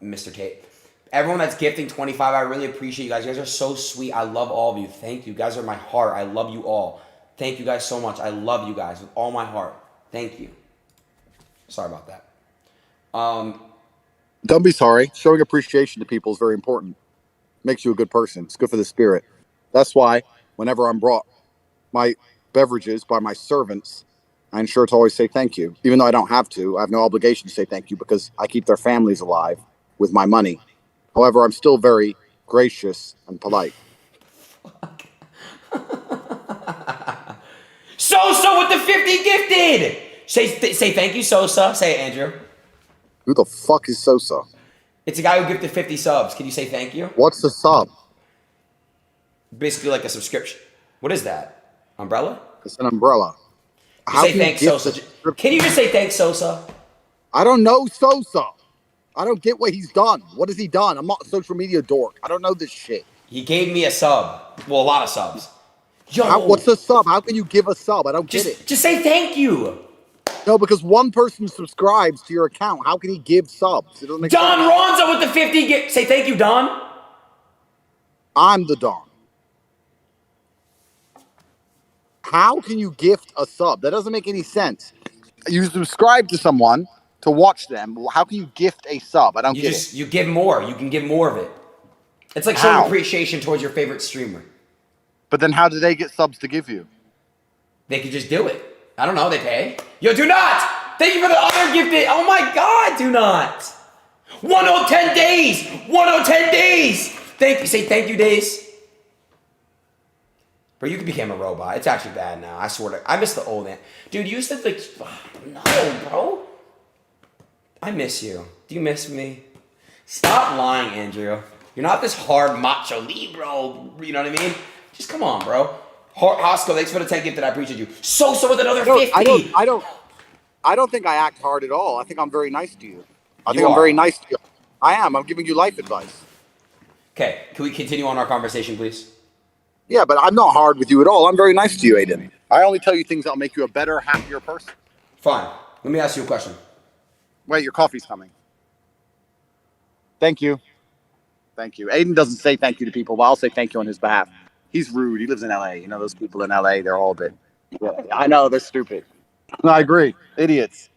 Mr. Tate. Everyone that's gifting 25, I really appreciate you guys. You guys are so sweet. I love all of you. Thank you. You guys are my heart. I love you all. Thank you guys so much. I love you guys with all my heart. Thank you. Sorry about that. Don't be sorry. Showing appreciation to people is very important. Makes you a good person. It's good for the spirit. That's why whenever I'm brought my beverages by my servants, I ensure to always say thank you. Even though I don't have to, I have no obligation to say thank you because I keep their families alive with my money. However, I'm still very gracious and polite. Sosa with the 50 gifted! Say thank you, Sosa. Say it, Andrew. Who the fuck is Sosa? It's a guy who gifted 50 subs. Can you say thank you? What's the sub? Basically like a subscription. What is that? Umbrella? It's an umbrella. Say thanks, Sosa. Can you just say thanks, Sosa? I don't know Sosa. I don't get what he's done. What has he done? I'm not a social media dork. I don't know this shit. He gave me a sub. Well, a lot of subs. Yo. What's a sub? How can you give a sub? I don't get it. Just say thank you. No, because one person subscribes to your account. How can he give subs? It doesn't make Don sense. Ronzo with the 50 gift. Say thank you, Don. I'm the Don. How can you gift a sub? That doesn't make any sense. You subscribe to someone to watch them. How can you gift a sub? I don't get it. You give more. You can give more of it. It's like showing appreciation towards your favorite streamer. But then how do they get subs to give you? They could just do it. I don't know. They pay. Yo, do not. Thank you for the other gifted. Oh my God, do not. 10 days. 10 days. Thank you. Say thank you, Days. Bro, you became a robot. It's actually bad now. I swear to. I miss the old man. Dude, you used to like. No, bro. I miss you. Do you miss me? Stop lying, Andrew. You're not this hard macho Libro. You know what I mean? Just come on, bro. Hosco, thanks for the 10 gift that I appreciate you. So with another 50. I don't think I act hard at all. I think I'm very nice to you. I'm very nice to you. I am. I'm giving you life advice. Okay, can we continue on our conversation, please? Yeah, but I'm not hard with you at all. I'm very nice to you, Adin. I only tell you things that'll make you a better, happier person. Fine. Let me ask you a question. Wait, your coffee's coming. Thank you. Thank you. Adin doesn't say thank you to people, but I'll say thank you on his behalf. He's rude. He lives in LA. You know, those people in LA, they're all a bit. Yeah, I know, they're stupid. No, I agree. Idiots.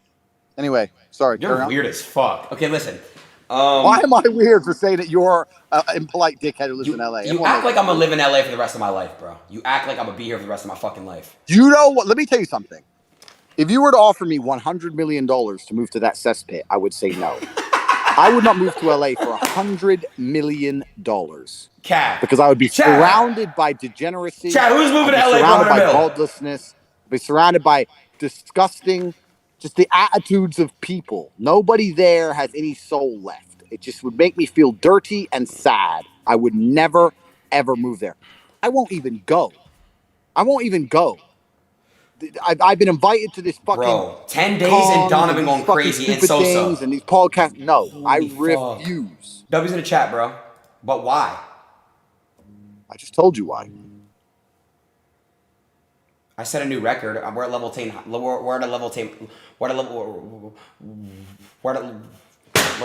Anyway, sorry. You're weird as fuck. Okay, listen. Why am I weird for saying that you're an impolite dickhead who lives in LA? You act like I'm gonna live in LA for the rest of my life, bro. You act like I'm gonna be here for the rest of my fucking life. You know what? Let me tell you something. If you were to offer me $100 million to move to that cesspit, I would say no. I would not move to LA for $100 million. Cat. Because I would be surrounded by degeneracy. Cat, who's moving to LA for surrounded by $100 million? godlessness. I'd be surrounded by disgusting, just the attitudes of people. Nobody there has any soul left. It just would make me feel dirty and sad. I would never, ever move there. I won't even go. I've been invited to this fucking. Bro, 10 days and Donovan going crazy and Sosa. And these podcasts. No, Holy I fuck. refuse. W's in the chat, bro. But why? I just told you why. I set a new record. We're at level 10. We're at a level 10. We're at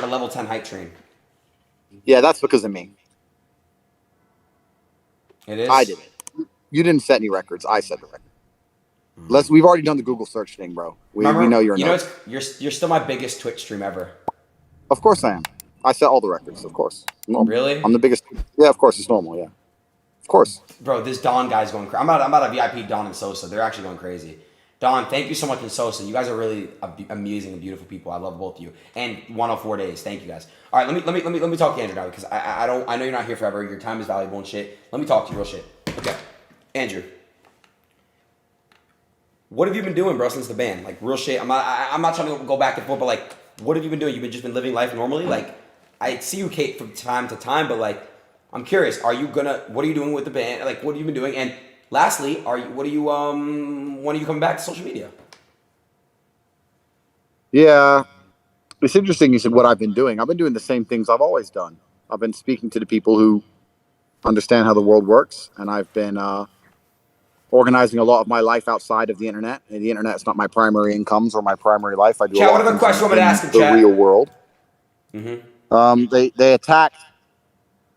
a level 10 hype train. Yeah, that's because of me. It is? I did it. You didn't set any records. I set the record. We've already done the Google search thing, bro. We know you're you're still my biggest Twitch stream ever. Of course I am. I set all the records, of course. Normal. Really? I'm the biggest. Yeah, of course it's normal. Yeah, of course. Bro, this Don guy's going crazy. I'm about a VIP Don and Sosa. They're actually going crazy. Don, thank you so much, and Sosa. You guys are really amazing and beautiful people. I love both of you. And 104 days. Thank you guys. All right, let me talk to Andrew now because I know you're not here forever. Your time is valuable and shit. Let me talk to you real shit. Okay, Andrew. What have you been doing, bro, since the ban? Like, real shit. I'm not trying to go back and forth, but like, what have you been doing? You've just been living life normally? Like, I see you, Kate, from time to time, but like, I'm curious. What are you doing with the band? Like, what have you been doing? And lastly, when are you coming back to social media? Yeah, it's interesting you said what I've been doing. I've been doing the same things I've always done. I've been speaking to the people who understand how the world works, and I've been organizing a lot of my life outside of the internet. And the internet is not my primary incomes or my primary life. I do Chat, a lot what of question I'm in gonna ask him, the chat? real world. Mm-hmm. They attacked.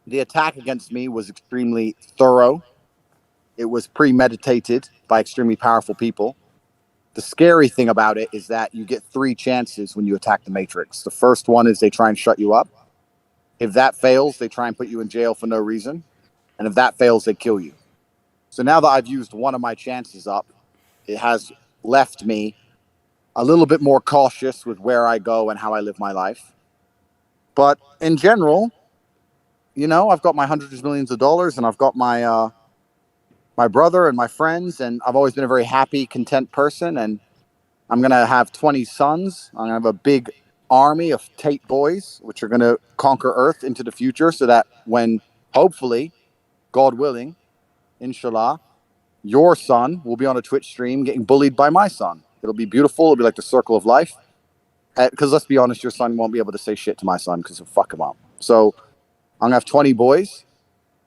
The attack against me was extremely thorough. It was premeditated by extremely powerful people. The scary thing about it is that you get 3 chances when you attack the Matrix. The first one is they try and shut you up. If that fails, they try and put you in jail for no reason. And if that fails, they kill you. So now that I've used one of my chances up, it has left me a little bit more cautious with where I go and how I live my life. But in general, you know, I've got my hundreds of millions of dollars, and I've got my my brother and my friends, and I've always been a very happy, content person. And I'm going to have 20 sons. I'm going to have a big army of Tate boys, which are going to conquer Earth into the future, so that when, hopefully, God willing, inshallah, your son will be on a Twitch stream getting bullied by my son. It'll be beautiful. It'll be like the circle of life. Because let's be honest, your son won't be able to say shit to my son because he'll fuck him up. So I'm going to have 20 boys,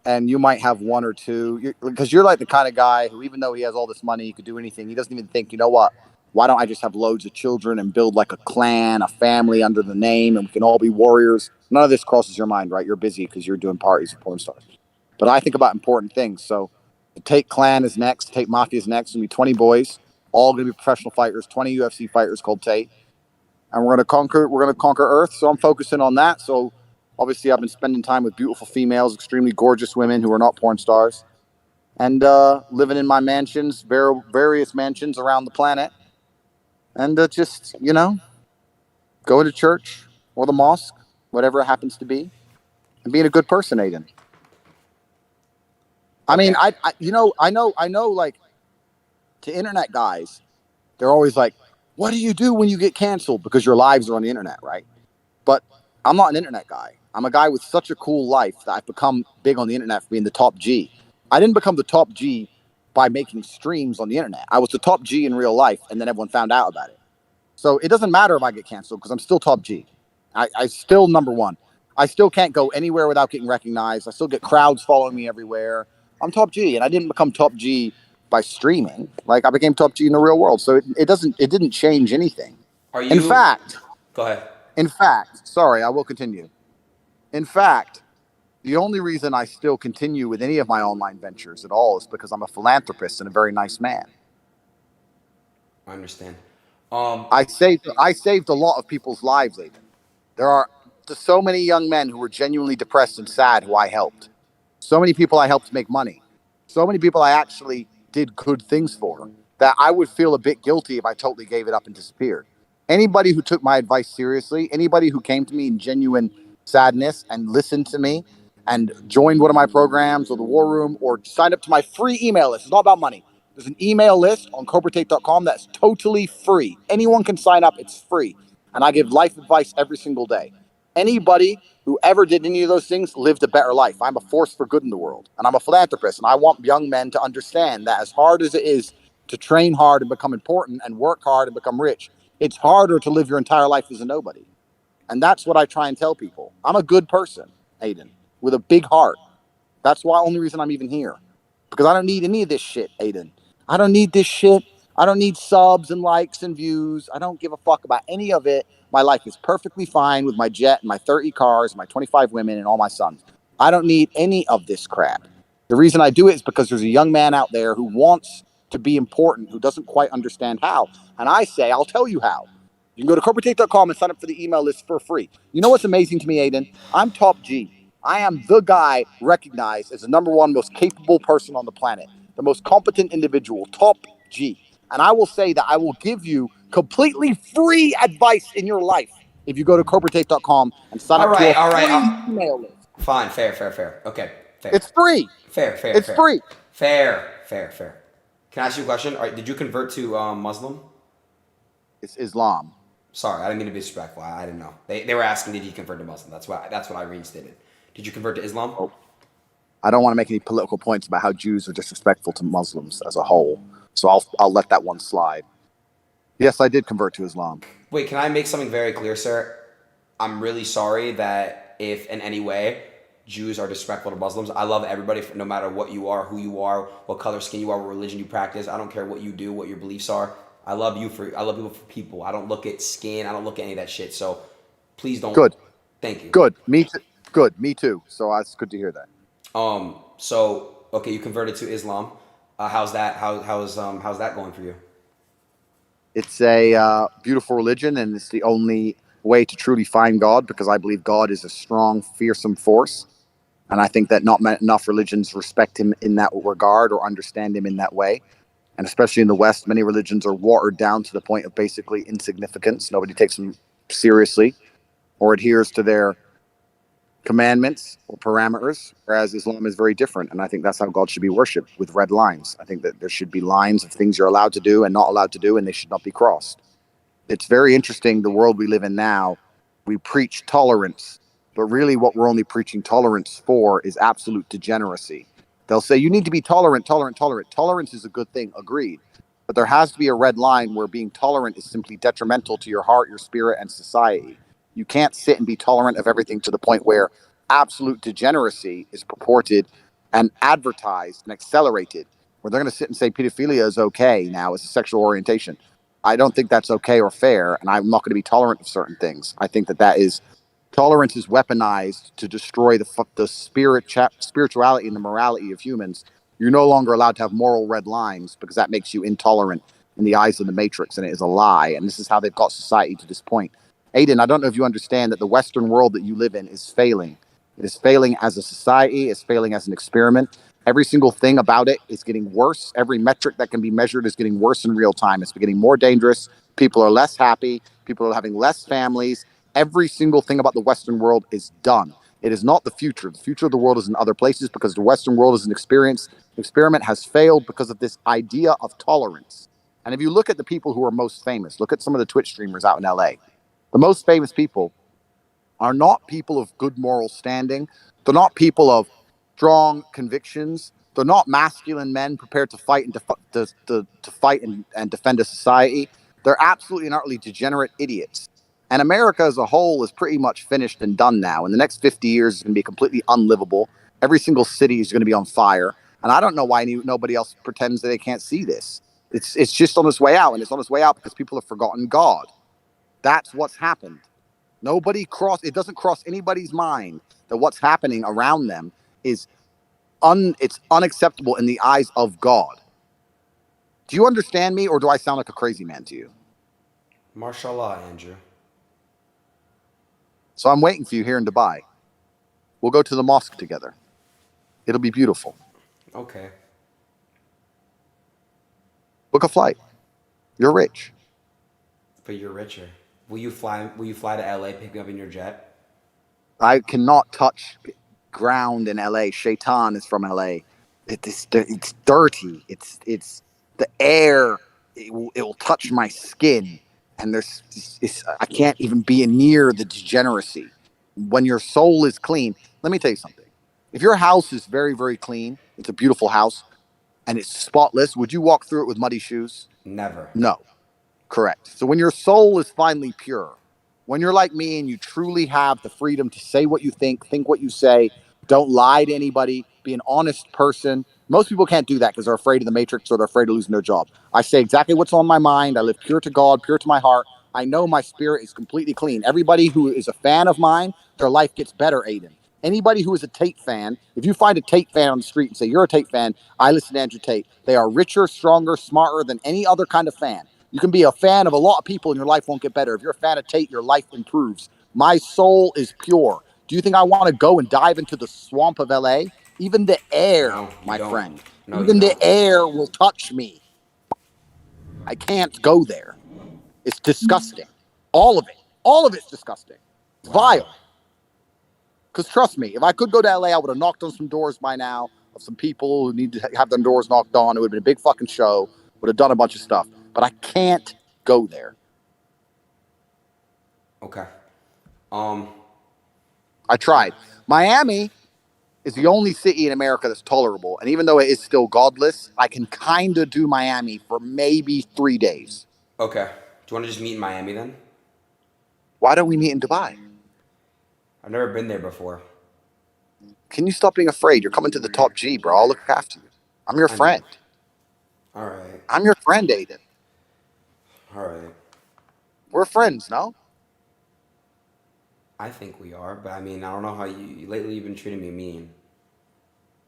and you might have 1 or 2. Because you're like the kind of guy who, even though he has all this money, he could do anything. He doesn't even think, you know what? Why don't I just have loads of children and build like a clan, a family under the name, and we can all be warriors? None of this crosses your mind, right? You're busy because you're doing parties with porn stars. But I think about important things. So the Tate clan is next. Tate Mafia is next. It's going to be 20 boys, all going to be professional fighters, 20 UFC fighters called Tate. And we're going to conquer Earth. So I'm focusing on that. So obviously I've been spending time with beautiful females, extremely gorgeous women who are not porn stars, and living in my mansions, various mansions around the planet. And just, you know, going to church or the mosque, whatever it happens to be, and being a good person, Adin. I mean, I know, like, to internet guys, they're always like, what do you do when you get canceled? Because your lives are on the internet, right? But I'm not an internet guy. I'm a guy with such a cool life that I've become big on the internet for being the top G. I didn't become the top G by making streams on the internet. I was the top G in real life, and then everyone found out about it. So it doesn't matter if I get canceled because I'm still top G. I still number one. I still can't go anywhere without getting recognized. I still get crowds following me everywhere. I'm top G, and I didn't become top G by streaming. Like, I became top G in the real world. So it didn't change anything. Are you? In fact, go ahead. In fact, sorry, I will continue. In fact, the only reason I still continue with any of my online ventures at all is because I'm a philanthropist and a very nice man. I understand. I saved a lot of people's lives, Adin. There are so many young men who were genuinely depressed and sad who I helped. So many people I helped make money. So many people I actually did good things for that I would feel a bit guilty if I totally gave it up and disappeared. Anybody who took my advice seriously, anybody who came to me in genuine sadness and listened to me and joined one of my programs or the War Room or signed up to my free email list. It's not about money. There's an email list on CobraTate.com that's totally free. Anyone can sign up. It's free. And I give life advice every single day. Anybody who ever did any of those things lived a better life. I'm a force for good in the world. And I'm a philanthropist. And I want young men to understand that as hard as it is to train hard and become important and work hard and become rich, it's harder to live your entire life as a nobody. And that's what I try and tell people. I'm a good person, Adin, with a big heart. That's why only reason I'm even here. Because I don't need any of this shit, Adin. I don't need this shit. I don't need subs and likes and views. I don't give a fuck about any of it. My life is perfectly fine with my jet and my 30 cars, my 25 women, and all my sons. I don't need any of this crap. The reason I do it is because there's a young man out there who wants to be important, who doesn't quite understand how. And I say, I'll tell you how. You can go to CobraTate.com and sign up for the email list for free. You know what's amazing to me, Adin? I'm top G. I am the guy recognized as the number one most capable person on the planet, the most competent individual, top G. And I will say that I will give you completely free advice in your life if you go to CobraTate.com and sign up for a free email list. Fine, fair. Okay, fair. It's free. Fair. It's free. Fair. Can I ask you a question? All right, did you convert to Muslim? It's Islam. Sorry, I didn't mean to be disrespectful. I didn't know. They were asking, did you convert to Muslim? That's what I reinstated. Did you convert to Islam? Oh. I don't want to make any political points about how Jews are disrespectful to Muslims as a whole, so I'll let that one slide. Yes, I did convert to Islam. Wait, can I make something very clear, sir? I'm really sorry that if in any way Jews are disrespectful to Muslims. I love everybody, no matter what you are, who you are, what color skin you are, what religion you practice. I don't care what you do, what your beliefs are. I love people for people. I don't look at skin. I don't look at any of that shit. So please don't. Good. Thank you. Good. Me too. Good. Me too. So it's good to hear that. So okay, you converted to Islam. How's that? How's that going for you? It's a beautiful religion, and it's the only way to truly find God, because I believe God is a strong, fearsome force. And I think that not enough religions respect him in that regard or understand him in that way. And especially in the West, many religions are watered down to the point of basically insignificance. Nobody takes them seriously or adheres to their commandments or parameters, whereas Islam is very different. And I think that's how God should be worshipped, with red lines. I think that there should be lines of things you're allowed to do and not allowed to do, and they should not be crossed. It's very interesting, the world we live in now. We preach tolerance, but really what we're only preaching tolerance for is absolute degeneracy. They'll say you need to be tolerant. Tolerance is a good thing, agreed. But there has to be a red line where being tolerant is simply detrimental to your heart, your spirit, and society. You can't sit and be tolerant of everything to the point where absolute degeneracy is purported and advertised and accelerated, where they're going to sit and say pedophilia is okay now as a sexual orientation. I don't think that's okay or fair, and I'm not going to be tolerant of certain things. I think that is tolerance is weaponized to destroy the spirituality and the morality of humans. You're no longer allowed to have moral red lines, because that makes you intolerant in the eyes of the Matrix, and it is a lie. And this is how they've got society to this point. Adin, I don't know if you understand that the Western world that you live in is failing. It is failing as a society. It's failing as an experiment. Every single thing about it is getting worse. Every metric that can be measured is getting worse in real time. It's getting more dangerous. People are less happy. People are having less families. Every single thing about the Western world is done. It is not the future. The future of the world is in other places because the Western world is an experiment has failed because of this idea of tolerance. And if you look at the people who are most famous, look at some of the Twitch streamers out in LA. The most famous people are not people of good moral standing. They're not people of strong convictions. They're not masculine men prepared to fight and to fight and defend a society. They're absolutely and utterly degenerate idiots. And America as a whole is pretty much finished and done now. In the next 50 years, it's going to be completely unlivable. Every single city is going to be on fire. And I don't know why nobody else pretends that they can't see this. It's just on its way out. And it's on its way out because people have forgotten God. That's what's happened. It doesn't cross anybody's mind that what's happening around them is it's unacceptable in the eyes of God. Do you understand me, or do I sound like a crazy man to you? Mashallah, Andrew. So I'm waiting for you here in Dubai. We'll go to the mosque together. It'll be beautiful. Okay. Book a flight. You're rich. But you're richer. Will you fly to LA, pick me up in your jet? I cannot touch ground in LA. Shaitan is from LA. It's dirty. It's the air. It will touch my skin, and I can't even be near the degeneracy. When your soul is clean, let me tell you something. If your house is very, very clean, it's a beautiful house, and it's spotless, would you walk through it with muddy shoes? Never. No. Correct. So when your soul is finally pure, when you're like me and you truly have the freedom to say what you think what you say, don't lie to anybody, be an honest person. Most people can't do that because they're afraid of the matrix or they're afraid of losing their job. I say exactly what's on my mind. I live pure to God, pure to my heart. I know my spirit is completely clean. Everybody who is a fan of mine, their life gets better, Adin. Anybody who is a Tate fan, if you find a Tate fan on the street and say, you're a Tate fan, I listen to Andrew Tate. They are richer, stronger, smarter than any other kind of fan. You can be a fan of a lot of people and your life won't get better. If you're a fan of Tate, your life improves. My soul is pure. Do you think I want to go and dive into the swamp of LA? Even the air, No, my don't. friend. No, Even the don't. air will touch me. I can't go there. It's disgusting. All of it. All of it's disgusting. It's vile. Because trust me, if I could go to LA, I would have knocked on some doors by now of some people who need to have their doors knocked on. It would have been a big fucking show. Would have done a bunch of stuff. But I can't go there. Okay. I tried. Miami is the only city in America that's tolerable. And even though it is still godless, I can kind of do Miami for maybe 3 days. Okay. Do you want to just meet in Miami then? Why don't we meet in Dubai? I've never been there before. Can you stop being afraid? You're coming to the top G, bro. I'll look after you. I'm your friend. All right. I'm your friend, Adin. All right. We're friends, no? I think we are, but I mean, I don't know how lately you've been treating me mean.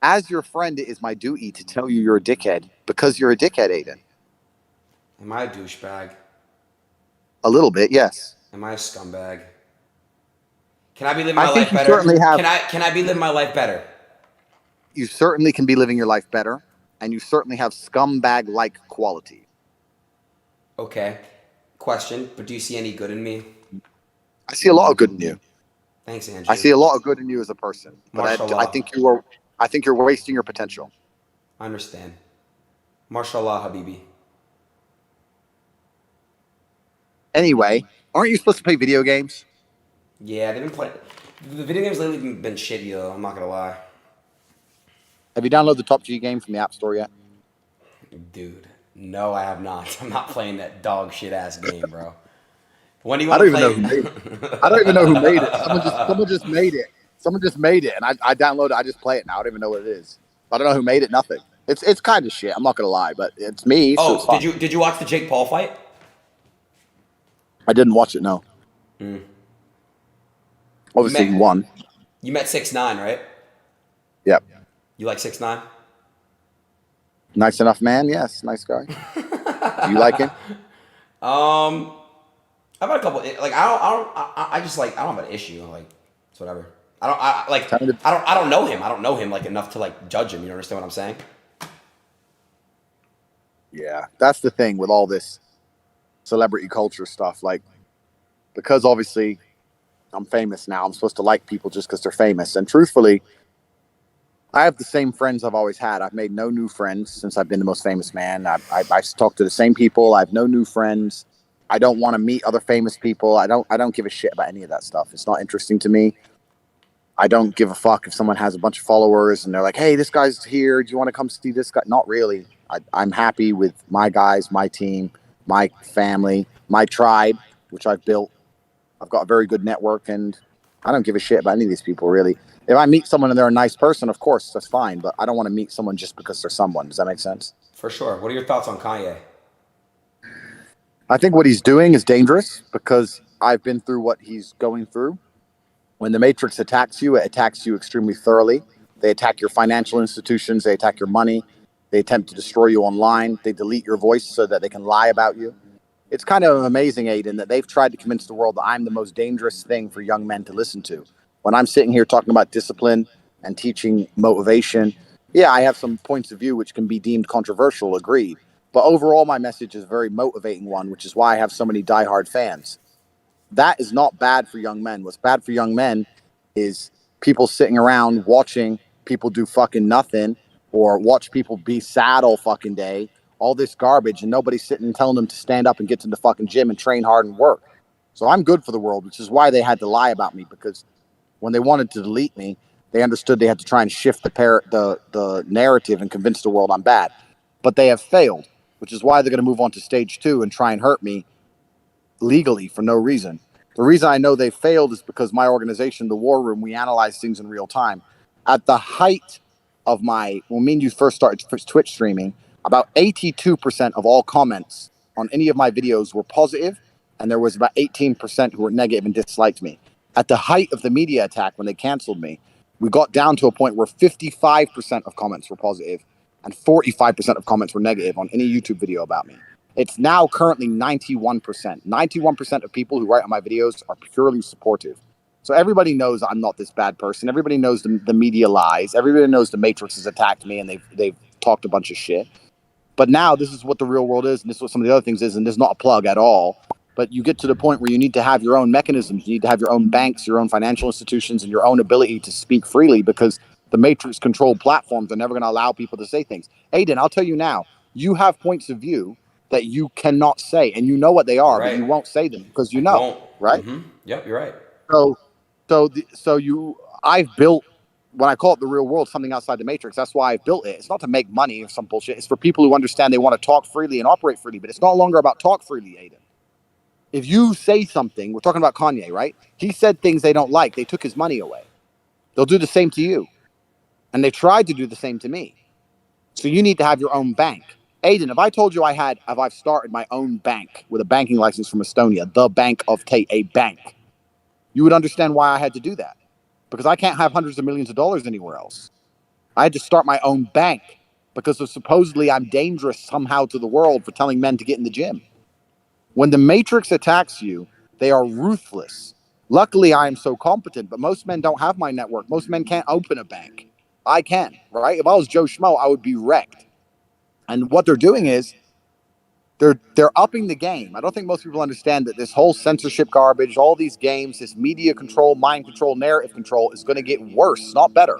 As your friend, it is my duty to tell you you're a dickhead because you're a dickhead, Adin. Am I a douchebag? A little bit, yes. Am I a scumbag? Can I be living my I think life you better? certainly have. Can I be living my life better? You certainly can be living your life better, and you certainly have scumbag-like quality. Okay. Question, but do you see any good in me? I see a lot of good in you. Thanks, Andrew. I see a lot of good in you as a person, but I think you're wasting your potential. I understand. Mashallah, Habibi. Anyway, aren't you supposed to play video games? Yeah, they've been playing. The video games lately have been shitty though. I'm not gonna lie. Have you downloaded the Top G game from the App Store yet? Dude, no, I have not. I'm not playing that dog shit ass game, bro. When do you want to play? I don't even know who made it. Someone just made it. Someone just made it, and I downloaded it. I just play it now. I don't even know what it is. I don't know who made it. Nothing. It's kind of shit. I'm not gonna lie, but it's me. So it's fun. Did you watch the Jake Paul fight? I didn't watch it. No. Obviously, he won. You met 6ix9ine, right? Yep. You like 6ix9ine? Nice enough man. Yes, nice guy. Do you like him? I've had a couple. Like I don't have an issue. Like it's whatever. I don't know him. I don't know him like enough to like judge him. You understand what I'm saying? Yeah, that's the thing with all this celebrity culture stuff. Like, because obviously I'm famous now. I'm supposed to like people just because they're famous. And truthfully, I have the same friends I've always had. I've made no new friends since I've been the most famous man. I talk to the same people. I have no new friends. I don't want to meet other famous people. I don't give a shit about any of that stuff. It's not interesting to me. I don't give a fuck if someone has a bunch of followers and they're like, hey, this guy's here. Do you want to come see this guy? Not really. I'm happy with my guys, my team, my family, my tribe, which I've built. I've got a very good network, and I don't give a shit about any of these people, really. If I meet someone and they're a nice person, of course, that's fine. But I don't want to meet someone just because they're someone. Does that make sense? For sure. What are your thoughts on Kanye? I think what he's doing is dangerous because I've been through what he's going through. When the Matrix attacks you, it attacks you extremely thoroughly. They attack your financial institutions. They attack your money. They attempt to destroy you online. They delete your voice so that they can lie about you. It's kind of amazing, Adin, that they've tried to convince the world that I'm the most dangerous thing for young men to listen to. When I'm sitting here talking about discipline and teaching motivation, yeah, I have some points of view which can be deemed controversial, agreed. But overall, my message is a very motivating one, which is why I have so many diehard fans. That is not bad for young men. What's bad for young men is people sitting around watching people do fucking nothing or watch people be sad all fucking day, all this garbage, and nobody's sitting and telling them to stand up and get to the fucking gym and train hard and work. So I'm good for the world, which is why they had to lie about me, because when they wanted to delete me, they understood they had to try and shift the narrative and convince the world I'm bad. But they have failed, which is why they're going to move on to stage 2 and try and hurt me legally for no reason. The reason I know they failed is because my organization, the War Room, we analyze things in real time. At the height of when me and you first started Twitch streaming, about 82% of all comments on any of my videos were positive, and there was about 18% who were negative and disliked me. At the height of the media attack, when they canceled me, we got down to a point where 55% of comments were positive and 45% of comments were negative on any YouTube video about me. It's now currently 91%. 91% of people who write on my videos are purely supportive. So everybody knows I'm not this bad person. Everybody knows the media lies. Everybody knows the Matrix has attacked me and they've talked a bunch of shit. But now this is what the real world is, and this is what some of the other things is, and there's not a plug at all. But you get to the point where you need to have your own mechanisms. You need to have your own banks, your own financial institutions, and your own ability to speak freely, because the Matrix-controlled platforms are never going to allow people to say things. Adin, I'll tell you now, you have points of view that you cannot say, and you know what they are, Right. but you won't say them because you know, Won't. right? Mm-hmm. Yep, you're right. I've built, when I call it the real world, something outside the Matrix. That's why I've built it. It's not to make money or some bullshit. It's for people who understand they want to talk freely and operate freely, but it's no longer about talk freely, Adin. If you say something, we're talking about Kanye, right? He said things they don't like. They took his money away. They'll do the same to you. And they tried to do the same to me. So you need to have your own bank. Adin, if I told you I've started my own bank with a banking license from Estonia, the Bank of Tate, a bank, you would understand why I had to do that. Because I can't have hundreds of millions of dollars anywhere else. I had to start my own bank because of supposedly I'm dangerous somehow to the world for telling men to get in the gym. When the Matrix attacks you, they are ruthless. Luckily, I am so competent, but most men don't have my network. Most men can't open a bank. I can, right? If I was Joe Schmo, I would be wrecked. And what they're doing is they're upping the game. I don't think most people understand that this whole censorship garbage, all these games, this media control, mind control, narrative control is going to get worse, not better.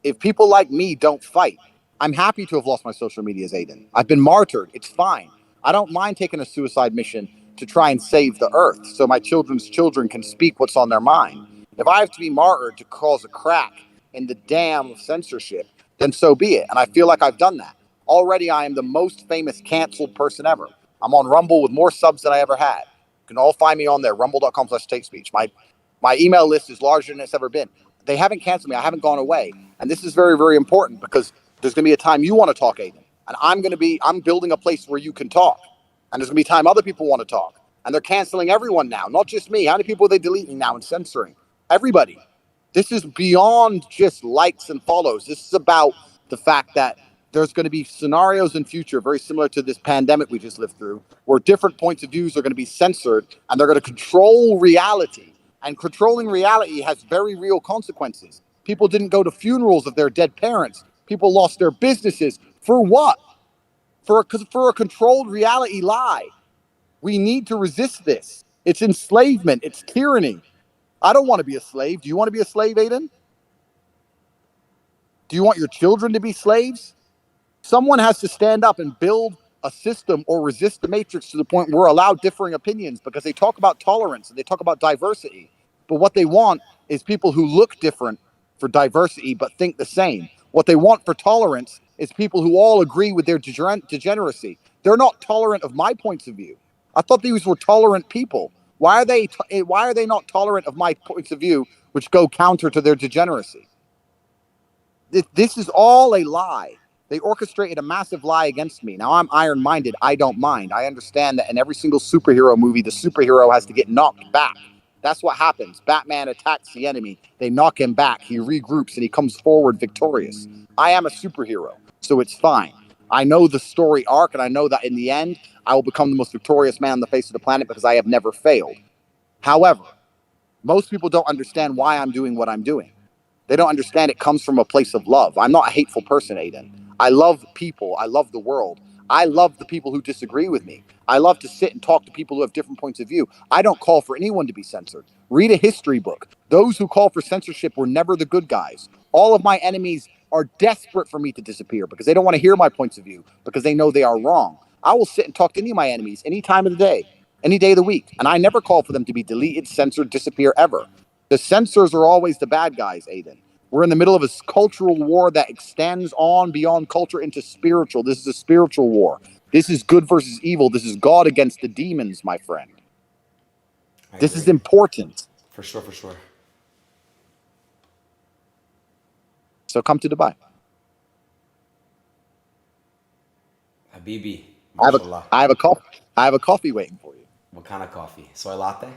If people like me don't fight, I'm happy to have lost my social medias, Adin. I've been martyred. It's fine. I don't mind taking a suicide mission to try and save the earth so my children's children can speak what's on their mind. If I have to be martyred to cause a crack in the dam of censorship, then so be it. And I feel like I've done that. Already, I am the most famous canceled person ever. I'm on Rumble with more subs than I ever had. You can all find me on there, rumble.com/TateSpeech. My email list is larger than it's ever been. They haven't canceled me. I haven't gone away. And this is very, very important because there's going to be a time you want to talk, Adin. And I'm building a place where you can talk. And there's going to be time other people want to talk. And they're canceling everyone now, not just me. How many people are they deleting now and censoring? Everybody. This is beyond just likes and follows. This is about the fact that there's going to be scenarios in future very similar to this pandemic we just lived through, where different points of views are going to be censored and they're going to control reality. And controlling reality has very real consequences. People didn't go to funerals of their dead parents. People lost their businesses. For what? For a controlled reality lie. We need to resist this. It's enslavement. It's tyranny. I don't want to be a slave. Do you want to be a slave, Adin? Do you want your children to be slaves? Someone has to stand up and build a system or resist the matrix to the point where we're allowed differing opinions, because they talk about tolerance and they talk about diversity. But what they want is people who look different for diversity but think the same. What they want for tolerance is people who all agree with their degeneracy. They're not tolerant of my points of view. I thought these were tolerant people. Why are they not tolerant of my points of view, which go counter to their degeneracy? This is all a lie. They orchestrated a massive lie against me. Now I'm iron-minded. I don't mind. I understand that in every single superhero movie, the superhero has to get knocked back. That's what happens. Batman attacks the enemy. They knock him back. He regroups and he comes forward victorious. I am a superhero, so it's fine. I know the story arc, and I know that in the end, I will become the most victorious man on the face of the planet because I have never failed. However, most people don't understand why I'm doing what I'm doing. They don't understand it comes from a place of love. I'm not a hateful person, Adin. I love people. I love the world. I love the people who disagree with me. I love to sit and talk to people who have different points of view. I don't call for anyone to be censored. Read a history book. Those who call for censorship were never the good guys. All of my enemies are desperate for me to disappear because they don't want to hear my points of view, because they know they are wrong. I will sit and talk to any of my enemies any time of the day, any day of the week. And I never call for them to be deleted, censored, disappear ever. The censors are always the bad guys, Adin. We're in the middle of a cultural war that extends on beyond culture into spiritual. This is a spiritual war. This is good versus evil. This is God against the demons, my friend. This is important. For sure, for sure. So come to Dubai. Habibi, I have a coffee waiting for you. What kind of coffee? Soy latte?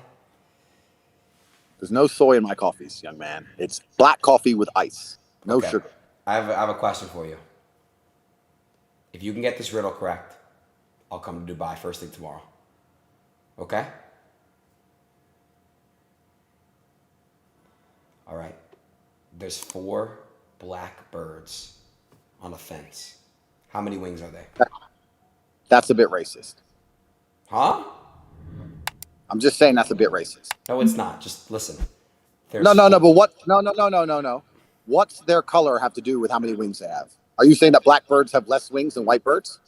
There's no soy in my coffees, young man. It's black coffee with ice. No sugar. I have a question for you. If you can get this riddle correct, I'll come to Dubai first thing tomorrow. Okay? All right. There's 4 black birds on a fence. How many wings are they? That's a bit racist. Huh? I'm just saying that's a bit racist. No, it's not. Just listen. No. But what? No. What's their color have to do with how many wings they have? Are you saying that black birds have less wings than white birds?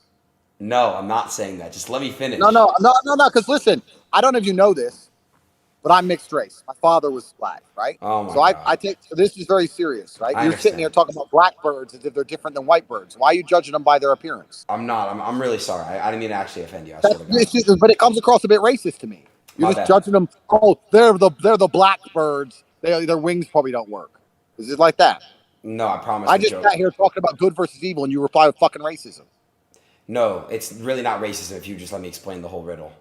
No, I'm not saying that. Just let me finish. No. Because listen, I don't know if you know this, but I'm mixed race. My father was black, right? Oh my God. I take this is very serious, right? You're sitting here talking about black birds as if they're different than white birds. Why are you judging them by their appearance? I'm not. I'm really sorry. I didn't mean to actually offend you. I swear to God. But it comes across a bit racist to me. You're just judging them. Oh, they're the black birds. Their wings probably don't work. Is it like that? No, I promise. I just got here talking about good versus evil, and you reply with fucking racism. No, it's really not racism if you just let me explain the whole riddle.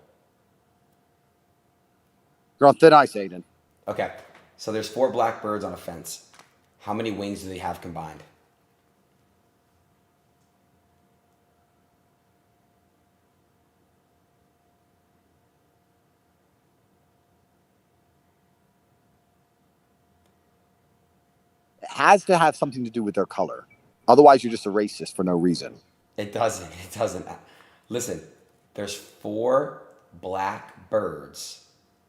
You're on thin ice, Adin. Okay, so there's 4 black birds on a fence. How many wings do they have combined? It has to have something to do with their color. Otherwise, you're just a racist for no reason. It doesn't. It doesn't. Listen, there's 4 black birds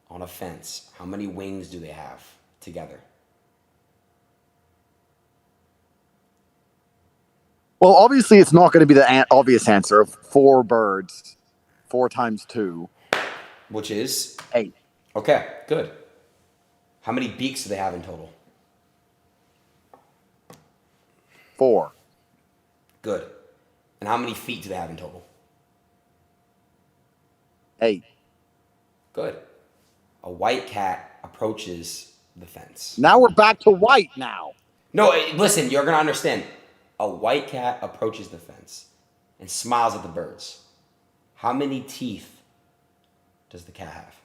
on a fence. How many wings do they have together? Well, obviously, it's not going to be the obvious answer of 4 birds. 4 times 2. Which is? 8. Okay, good. How many beaks do they have in total? 4. Good. And how many feet do they have in total? 8. Good. A white cat approaches the fence. Now we're back to white now. No, listen, you're going to understand. A white cat approaches the fence and smiles at the birds. How many teeth does the cat have?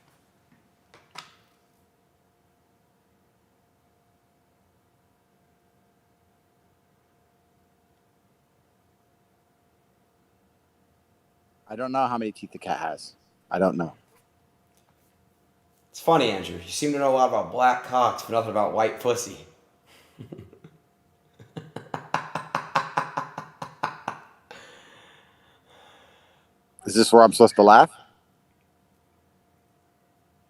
I don't know how many teeth the cat has. I don't know. It's funny, Andrew. You seem to know a lot about black cocks, but nothing about white pussy. Is this where I'm supposed to laugh?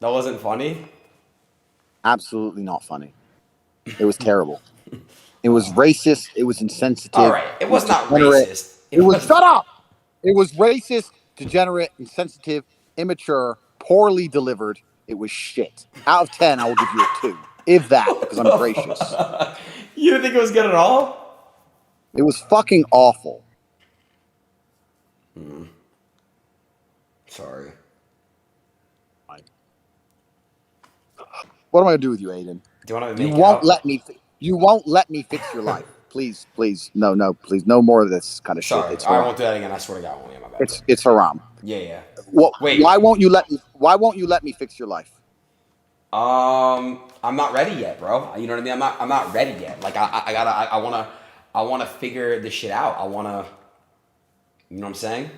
That wasn't funny? Absolutely not funny. It was terrible. It was racist. It was insensitive. All right, it was not degenerate. racist. It was shut up. It was racist, degenerate, insensitive, immature, poorly delivered. It was shit. Out of 10, I will give you a 2, if that, because I'm gracious. You didn't think it was good at all? It was fucking awful. Sorry. What am I gonna do with you, Adin? Do you want to You make won't out? let me. You won't let me fix your life. Please, please, no, please, no more of this kind of Sorry, shit. It's I haram. won't do that again. I swear to God, I won't. Yeah, my bad. It's haram. Yeah. What? Wait. Why won't you let me? Why won't you let me fix your life? I'm not ready yet, bro. You know what I mean? I'm not ready yet. Like I wanna figure this shit out. I wanna, you know what I'm saying?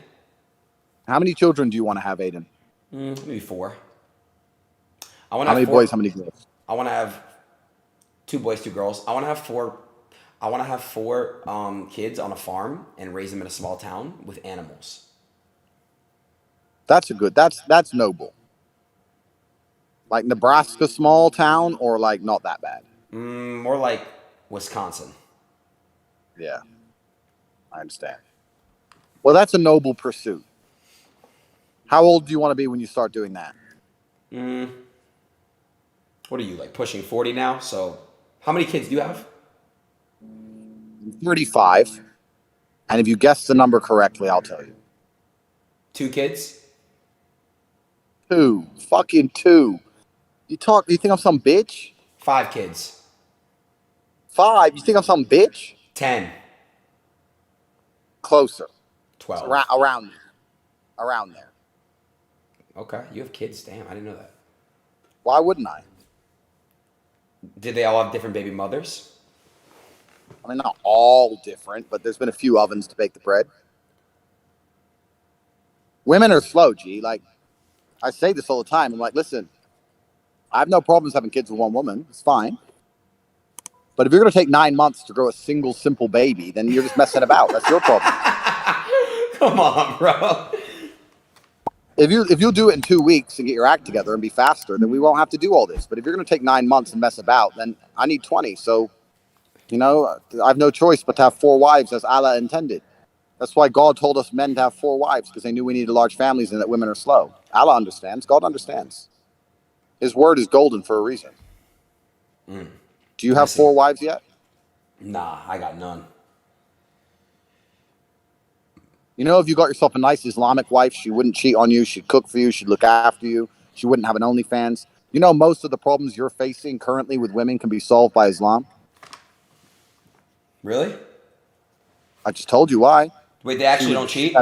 How many children do you want to have, Adin? Maybe 4. I want to How have many 4. boys? How many girls? I want to have 2 boys, 2 girls. I want to have 4. I want to have 4 kids on a farm and raise them in a small town with animals. That's a good. That's noble. Like Nebraska, small town, or like not that bad. More like Wisconsin. Yeah, I understand. Well, that's a noble pursuit. How old do you want to be when you start doing that? What are you, like pushing 40 now? So how many kids do you have? 35. And if you guess the number correctly, I'll tell you. 2 kids? 2. Fucking 2. You think I'm some bitch? 5 kids? 5. You think I'm some bitch? 10? Closer. 12? Around there. Okay, you have kids. Damn, I didn't know that. Why wouldn't I? Did they all have different baby mothers? I mean, not all different, but there's been a few ovens to bake the bread. Women are slow, G. Like, I say this all the time. I'm like, listen, I have no problems having kids with one woman. It's fine. But if you're going to take 9 months to grow a single, simple baby, then you're just messing about. That's your problem. Come on, bro. If you'll do it in 2 weeks and get your act together and be faster, then we won't have to do all this. But if you're going to take 9 months and mess about, then I need 20. So, I have no choice but to have 4 wives as Allah intended. That's why God told us men to have 4 wives, because they knew we needed large families and that women are slow. Allah understands. God understands. His word is golden for a reason. Do you have 4 wives yet? Nah, I got none. If you got yourself a nice Islamic wife, she wouldn't cheat on you. She'd cook for you. She'd look after you. She wouldn't have an OnlyFans. Most of the problems you're facing currently with women can be solved by Islam. Really? I just told you why. Wait, they actually don't cheat?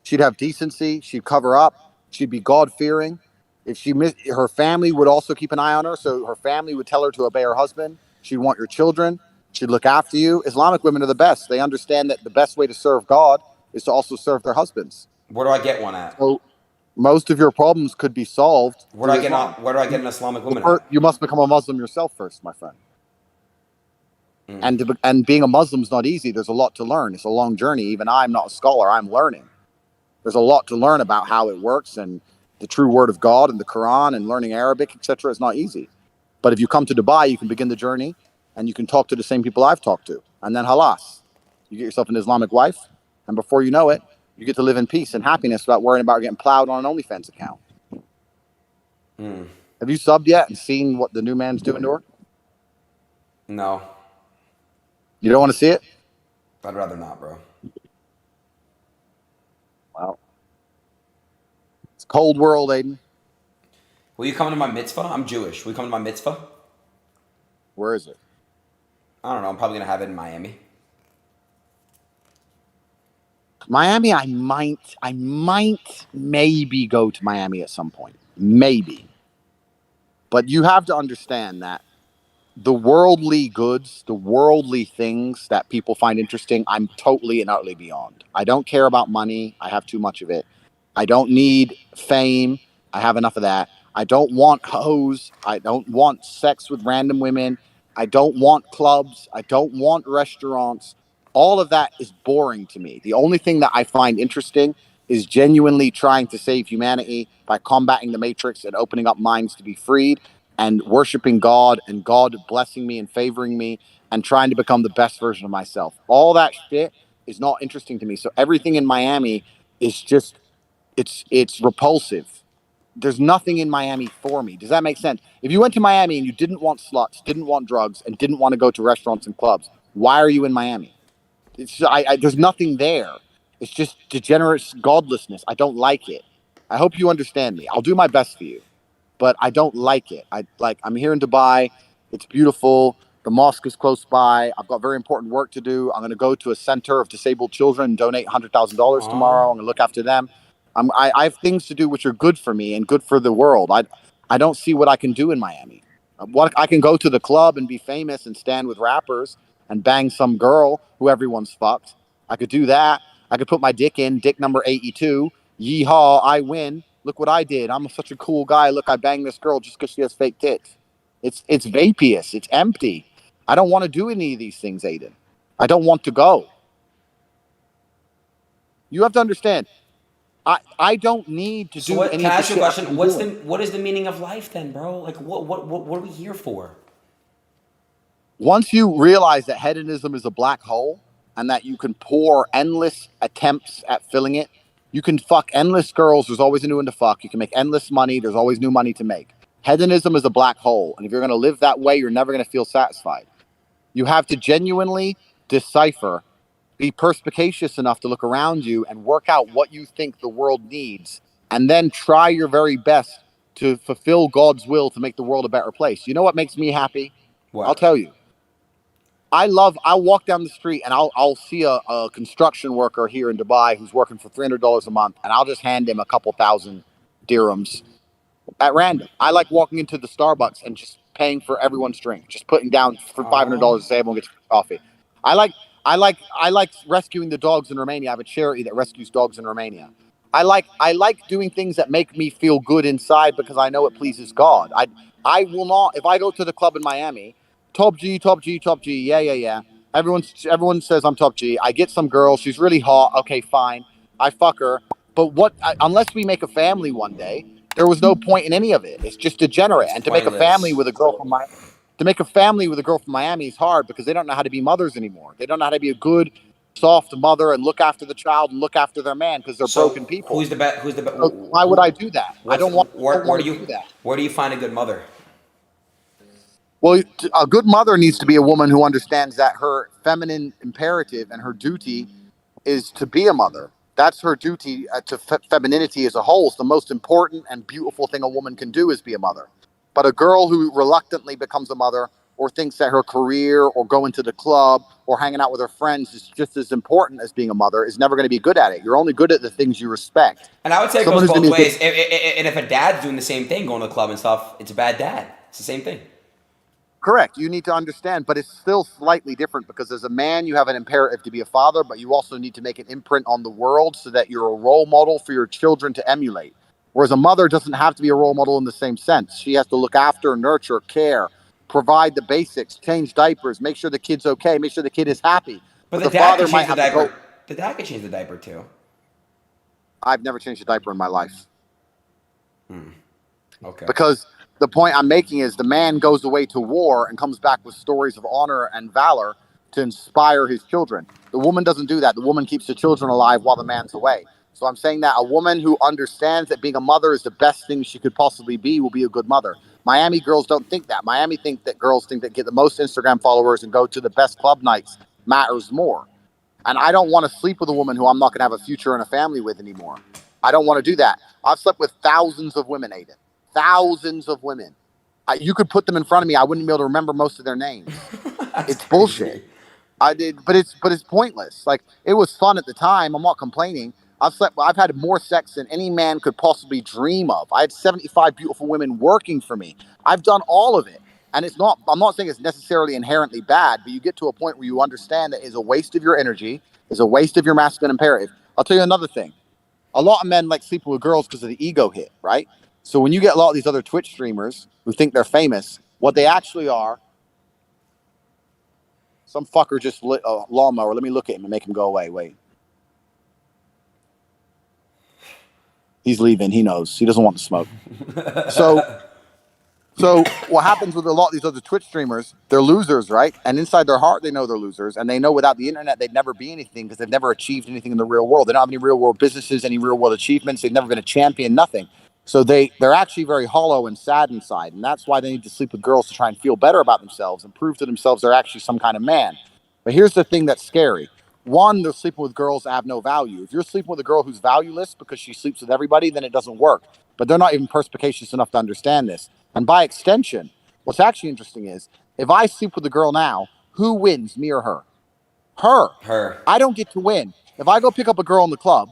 She'd have decency. She'd cover up. She'd be God-fearing. If her family would also keep an eye on her, so her family would tell her to obey her husband. She'd want your children. She'd look after you. Islamic women are the best. They understand that the best way to serve God is to also serve their husbands. Where do I get one at? So most of your problems could be solved. Where do I get an Islamic woman at? You must become a Muslim yourself first, my friend. And being a Muslim is not easy. There's a lot to learn. It's a long journey. Even I'm not a scholar. I'm learning. There's a lot to learn about how it works and the true word of God and the Quran and learning Arabic, etc. is not easy. But if you come to Dubai, you can begin the journey and you can talk to the same people I've talked to. And then halas, you get yourself an Islamic wife. And before you know it, you get to live in peace and happiness without worrying about getting plowed on an OnlyFans account. Have you subbed yet and seen what the new man's doing to her? No. You don't want to see it? I'd rather not, bro. Wow. It's a cold world, Adin. Will you come to my mitzvah? I'm Jewish. Will you come to my mitzvah? Where is it? I don't know. I'm probably going to have it in Miami. Miami, I might maybe go to Miami at some point. Maybe. But you have to understand that the worldly goods, the worldly things that people find interesting, I'm totally and utterly beyond. I don't care about money. I have too much of it. I don't need fame. I have enough of that. I don't want hoes. I don't want sex with random women. I don't want clubs. I don't want restaurants. All of that is boring to me. The only thing that I find interesting is genuinely trying to save humanity by combating the matrix and opening up minds to be freed. and worshiping God and God blessing me and favoring me and trying to become the best version of myself. All that shit is not interesting to me. So everything in Miami is just it's repulsive. There's nothing in Miami for me. Does that make sense? If you went to Miami and you didn't want sluts, didn't want drugs, and didn't want to go to restaurants and clubs, why are you in Miami? There's nothing there. It's just degenerate godlessness. I don't like it. I hope you understand me. I'll do my best for you, but I don't like it. I'm here in Dubai. It's beautiful. The mosque is close by. I've got very important work to do. I'm going to go to a center of disabled children and donate $100,000 tomorrow. I'm going to look after them. I have things to do which are good for me and good for the world. I don't see what I can do in Miami. What I can go to the club and be famous and stand with rappers and bang some girl who everyone's fucked. I could do that. I could put my dick in, dick number 82. Yeehaw, I win. Look what I did. I'm such a cool guy. Look, I banged this girl just because she has fake tits. It's vapious. It's empty. I don't want to do any of these things, Adin. I don't want to go. You have to understand. I don't need to do any can I of ask the you a shit. question? What is the meaning of life then, bro? Like what are we here for? Once you realize that hedonism is a black hole and that you can pour endless attempts at filling it, you can fuck endless girls. There's always a new one to fuck. You can make endless money. There's always new money to make. Hedonism is a black hole. And if you're going to live that way, you're never going to feel satisfied. You have to genuinely decipher, be perspicacious enough to look around you and work out what you think the world needs, and then try your very best to fulfill God's will to make the world a better place. You know what makes me happy? What? I'll tell you. I'll walk down the street and I'll see a construction worker here in Dubai who's working for $300 a month, and I'll just hand him a couple thousand dirhams at random. I like walking into the Starbucks and just paying for everyone's drink, just putting down for $500 to say everyone gets coffee. I like rescuing the dogs in Romania. I have a charity that rescues dogs in Romania. I like doing things that make me feel good inside because I know it pleases God. I will not, if I go to the club in Miami, top G, top G, top G, yeah. Everyone says I'm top G. I get some girl, she's really hot. Okay, fine. I fuck her. But unless we make a family one day, there was no point in any of it. It's just degenerate. And to make a family with a girl from Miami is hard because they don't know how to be mothers anymore. They don't know how to be a good, soft mother and look after the child and look after their man because they're broken people. Who's the best? So why would I do that? I don't want to do that. Where do you find a good mother? Well, a good mother needs to be a woman who understands that her feminine imperative and her duty is to be a mother. That's her duty to femininity as a whole. It's the most important and beautiful thing a woman can do is be a mother. But a girl who reluctantly becomes a mother or thinks that her career or going to the club or hanging out with her friends is just as important as being a mother is never going to be good at it. You're only good at the things you respect. And I would say it goes both ways. And if a dad's doing the same thing, going to the club and stuff, it's a bad dad. It's the same thing. Correct. You need to understand, but it's still slightly different because as a man, you have an imperative to be a father, but you also need to make an imprint on the world so that you're a role model for your children to emulate. Whereas a mother doesn't have to be a role model in the same sense. She has to look after, nurture, care, provide the basics, change diapers, make sure the kid's okay, make sure the kid is happy. But the dad can change the diaper. The dad can change the diaper too. I've never changed a diaper in my life. Okay. Because the point I'm making is the man goes away to war and comes back with stories of honor and valor to inspire his children. The woman doesn't do that. The woman keeps the children alive while the man's away. So I'm saying that a woman who understands that being a mother is the best thing she could possibly be will be a good mother. Miami girls don't think that. Miami think that girls think that get the most Instagram followers and go to the best club nights matters more. And I don't want to sleep with a woman who I'm not going to have a future and a family with anymore. I don't want to do that. I've slept with thousands of women, Adin. Thousands of women. You could put them in front of me. I wouldn't be able to remember most of their names. It's bullshit. I did, but it's pointless. Like, it was fun at the time. I'm not complaining. I've had more sex than any man could possibly dream of. I had 75 beautiful women working for me. I've done all of it. And I'm not saying it's necessarily inherently bad, but you get to a point where you understand that it's a waste of your energy, is a waste of your masculine imperative. I'll tell you another thing. A lot of men like sleeping with girls because of the ego hit, right? So when you get a lot of these other Twitch streamers who think they're famous, what they actually are, some fucker just lit a lawnmower. Let me look at him and make him go away. Wait. He's leaving. He knows. He doesn't want to smoke. So So what happens with a lot of these other Twitch streamers, they're losers, right? And inside their heart, they know they're losers. And they know without the internet, they'd never be anything because they've never achieved anything in the real world. They don't have any real world businesses, any real world achievements. They've never been a champion, nothing. So they're actually very hollow and sad inside. And that's why they need to sleep with girls to try and feel better about themselves and prove to themselves they're actually some kind of man. But here's the thing that's scary. One, they're sleeping with girls that have no value. If you're sleeping with a girl who's valueless because she sleeps with everybody, then it doesn't work. But they're not even perspicacious enough to understand this. And by extension, what's actually interesting is if I sleep with a girl now, who wins, me or her? Her. Her. I don't get to win. If I go pick up a girl in the club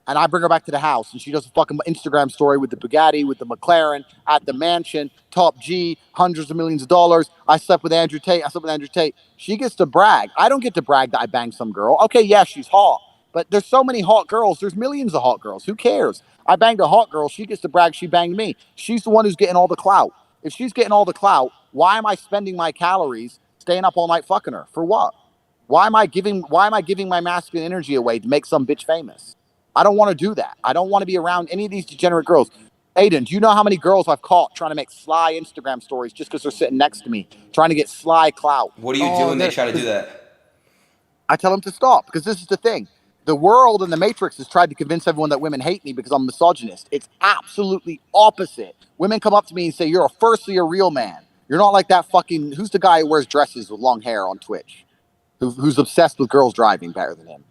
and I bring her back to the house and she does a fucking Instagram story with the Bugatti, with the McLaren, at the mansion, top G, hundreds of millions of dollars. I slept with Andrew Tate. She gets to brag. I don't get to brag that I banged some girl. Okay, yeah, she's hot. But there's so many hot girls. There's millions of hot girls. Who cares? I banged a hot girl. She gets to brag she banged me. She's the one who's getting all the clout. If she's getting all the clout, why am I spending my calories staying up all night fucking her? For what? Why am I giving my masculine energy away to make some bitch famous? I don't want to do that. I don't want to be around any of these degenerate girls. Adin, do you know how many girls I've caught trying to make sly Instagram stories just because they're sitting next to me, trying to get sly clout? What do you do when they try to do that? I tell them to stop because this is the thing. The world and the Matrix has tried to convince everyone that women hate me because I'm a misogynist. It's absolutely opposite. Women come up to me and say, you're firstly a real man. You're not like that fucking, who's the guy who wears dresses with long hair on Twitch? Who's obsessed with girls driving better than him?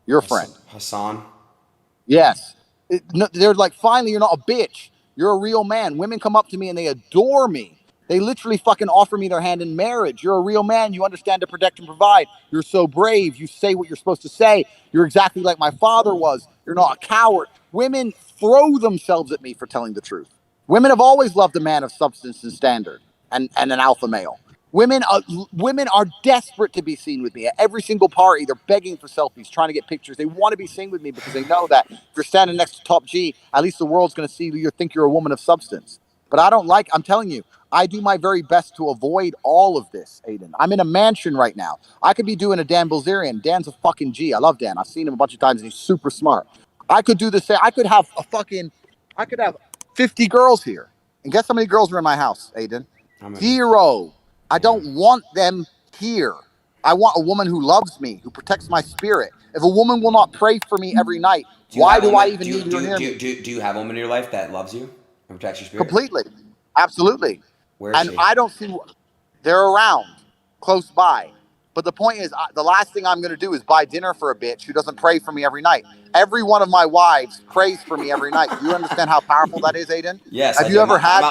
You're a friend. Hassan? Yes. They're like, finally, you're not a bitch. You're a real man. Women come up to me and they adore me. They literally fucking offer me their hand in marriage. You're a real man. You understand to protect and provide. You're so brave. You say what you're supposed to say. You're exactly like my father was. You're not a coward. Women throw themselves at me for telling the truth. Women have always loved a man of substance and standard and an alpha male. Women are desperate to be seen with me. At every single party, they're begging for selfies, trying to get pictures. They want to be seen with me because they know that if you're standing next to Top G, at least the world's going to see you, think you're a woman of substance. But I'm telling you, I do my very best to avoid all of this, Adin. I'm in a mansion right now. I could be doing a Dan Bilzerian. Dan's a fucking G. I love Dan. I've seen him a bunch of times and he's super smart. I could do the same. I could have 50 girls here. And guess how many girls are in my house, Adin? 0. I don't want them here. I want a woman who loves me, who protects my spirit. If a woman will not pray for me every night, why do I even need her near me? Do you have a woman in your life that loves you and protects your spirit? Completely. Absolutely. Where is she? I don't see, they're around, close by. But the point is, the last thing I'm going to do is buy dinner for a bitch who doesn't pray for me every night. Every one of my wives prays for me every night. Do you understand how powerful that is, Adin? Yes. Have you ever had?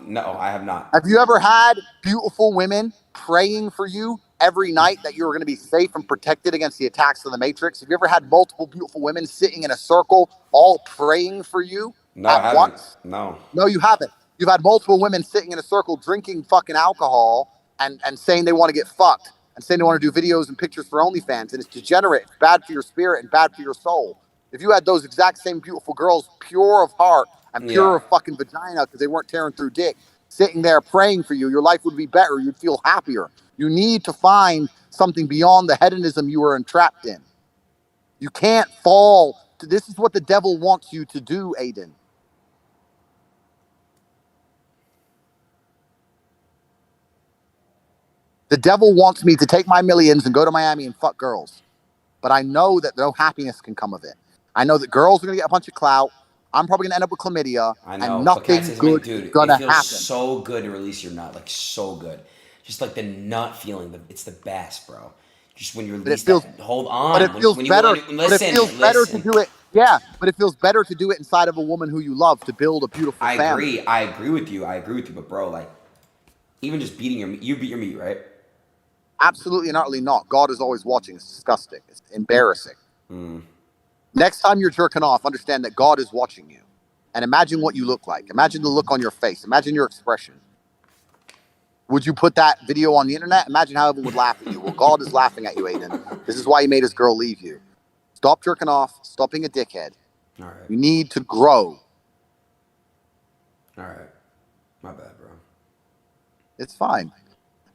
No, I have not. Have you ever had beautiful women praying for you every night that you're going to be safe and protected against the attacks of the Matrix? Have you ever had multiple beautiful women sitting in a circle all praying for you at once? No. No, you haven't. You've had multiple women sitting in a circle drinking fucking alcohol and saying they want to get fucked and saying they want to do videos and pictures for OnlyFans, and it's degenerate. It's bad for your spirit and bad for your soul. If you had those exact same beautiful girls, pure of heart and pure of fucking vagina because they weren't tearing through dick, sitting there praying for you, your life would be better. You'd feel happier. You need to find something beyond the hedonism you are entrapped in. You can't fall. This is what the devil wants you to do, Adin. The devil wants me to take my millions and go to Miami and fuck girls. But I know that no happiness can come of it. I know that girls are going to get a bunch of clout. I'm probably going to end up with chlamydia. I know. And nothing good is going to happen. It feels so good to release your nut. Like, so good. Just like the nut feeling. It's the best, bro. Just when you're released, hold on. But it feels better. But it feels better to do it. Yeah, but it feels better to do it inside of a woman who you love to build a beautiful family. I agree with you. But bro, like, even just beating you beat your meat, right? Absolutely and utterly not. God is always watching. It's disgusting. It's embarrassing. Next time you're jerking off, understand that God is watching you. And imagine what you look like. Imagine the look on your face. Imagine your expression. Would you put that video on the internet? Imagine how everyone would laugh at you. Well, God is laughing at you, Adin. This is why he made his girl leave you. Stop jerking off. Stop being a dickhead. All right. You need to grow. All right. My bad, bro. It's fine.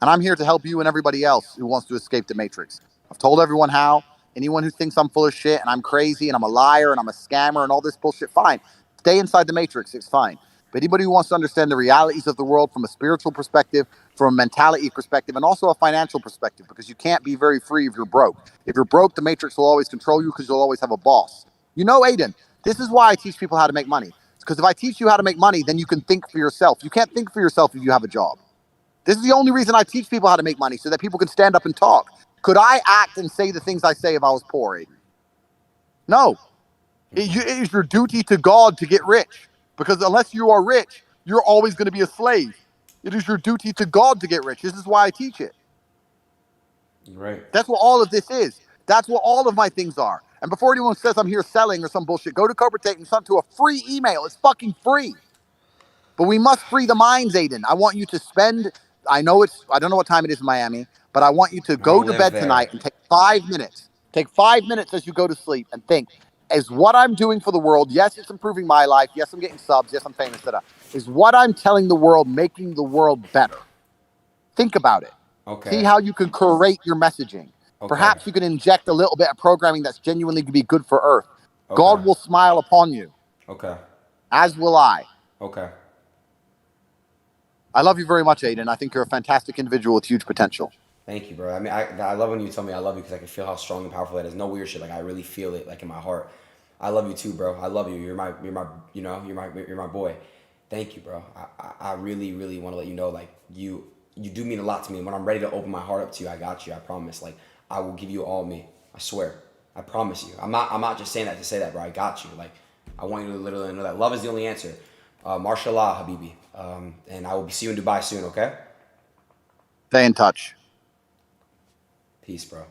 And I'm here to help you and everybody else who wants to escape the Matrix. I've told everyone how. Anyone who thinks I'm full of shit and I'm crazy and I'm a liar and I'm a scammer and all this bullshit, fine. Stay inside the Matrix. It's fine. But anybody who wants to understand the realities of the world from a spiritual perspective, from a mentality perspective, and also a financial perspective, because you can't be very free if you're broke. If you're broke, the matrix will always control you because you'll always have a boss. You know, Adin, this is why I teach people how to make money. Because if I teach you how to make money, then you can think for yourself. You can't think for yourself if you have a job. This is the only reason I teach people how to make money, so that people can stand up and talk. Could I act and say the things I say if I was poor, Adin? No. It is your duty to God to get rich. Because unless you are rich, you're always going to be a slave. It is your duty to God to get rich. This is why I teach it. Right. That's what all of this is. That's what all of my things are. And before anyone says I'm here selling or some bullshit, go to Cobra Tate and send to a free email. It's fucking free. But we must free the minds, Adin. I want you to spend, I don't know what time it is in Miami, but I want you to go to bed tonight and take 5 minutes. Take 5 minutes as you go to sleep and think, is what I'm doing for the world, yes, it's improving my life, yes, I'm getting subs, yes, I'm famous, etc. Is what I'm telling the world making the world better? Think about it. Okay. See how you can curate your messaging. Okay. Perhaps you can inject a little bit of programming that's genuinely going to be good for Earth. Okay. God will smile upon you. Okay. As will I. Okay. I love you very much, Adin. I think you're a fantastic individual with huge potential. Thank you, bro. I mean, I love when you tell me I love you because I can feel how strong and powerful that is. No weird shit. Like I really feel it, like in my heart. I love you too, bro. I love you. You're my, you're my boy. Thank you, bro. I really, really want to let you know, like you do mean a lot to me. And when I'm ready to open my heart up to you, I got you. I promise. Like I will give you all me. I swear. I promise you. I'm not just saying that to say that, bro. I got you. Like I want you to literally know that love is the only answer. Mashallah, Habibi. And I will see you in Dubai soon. Okay. Stay in touch. Peace, bro.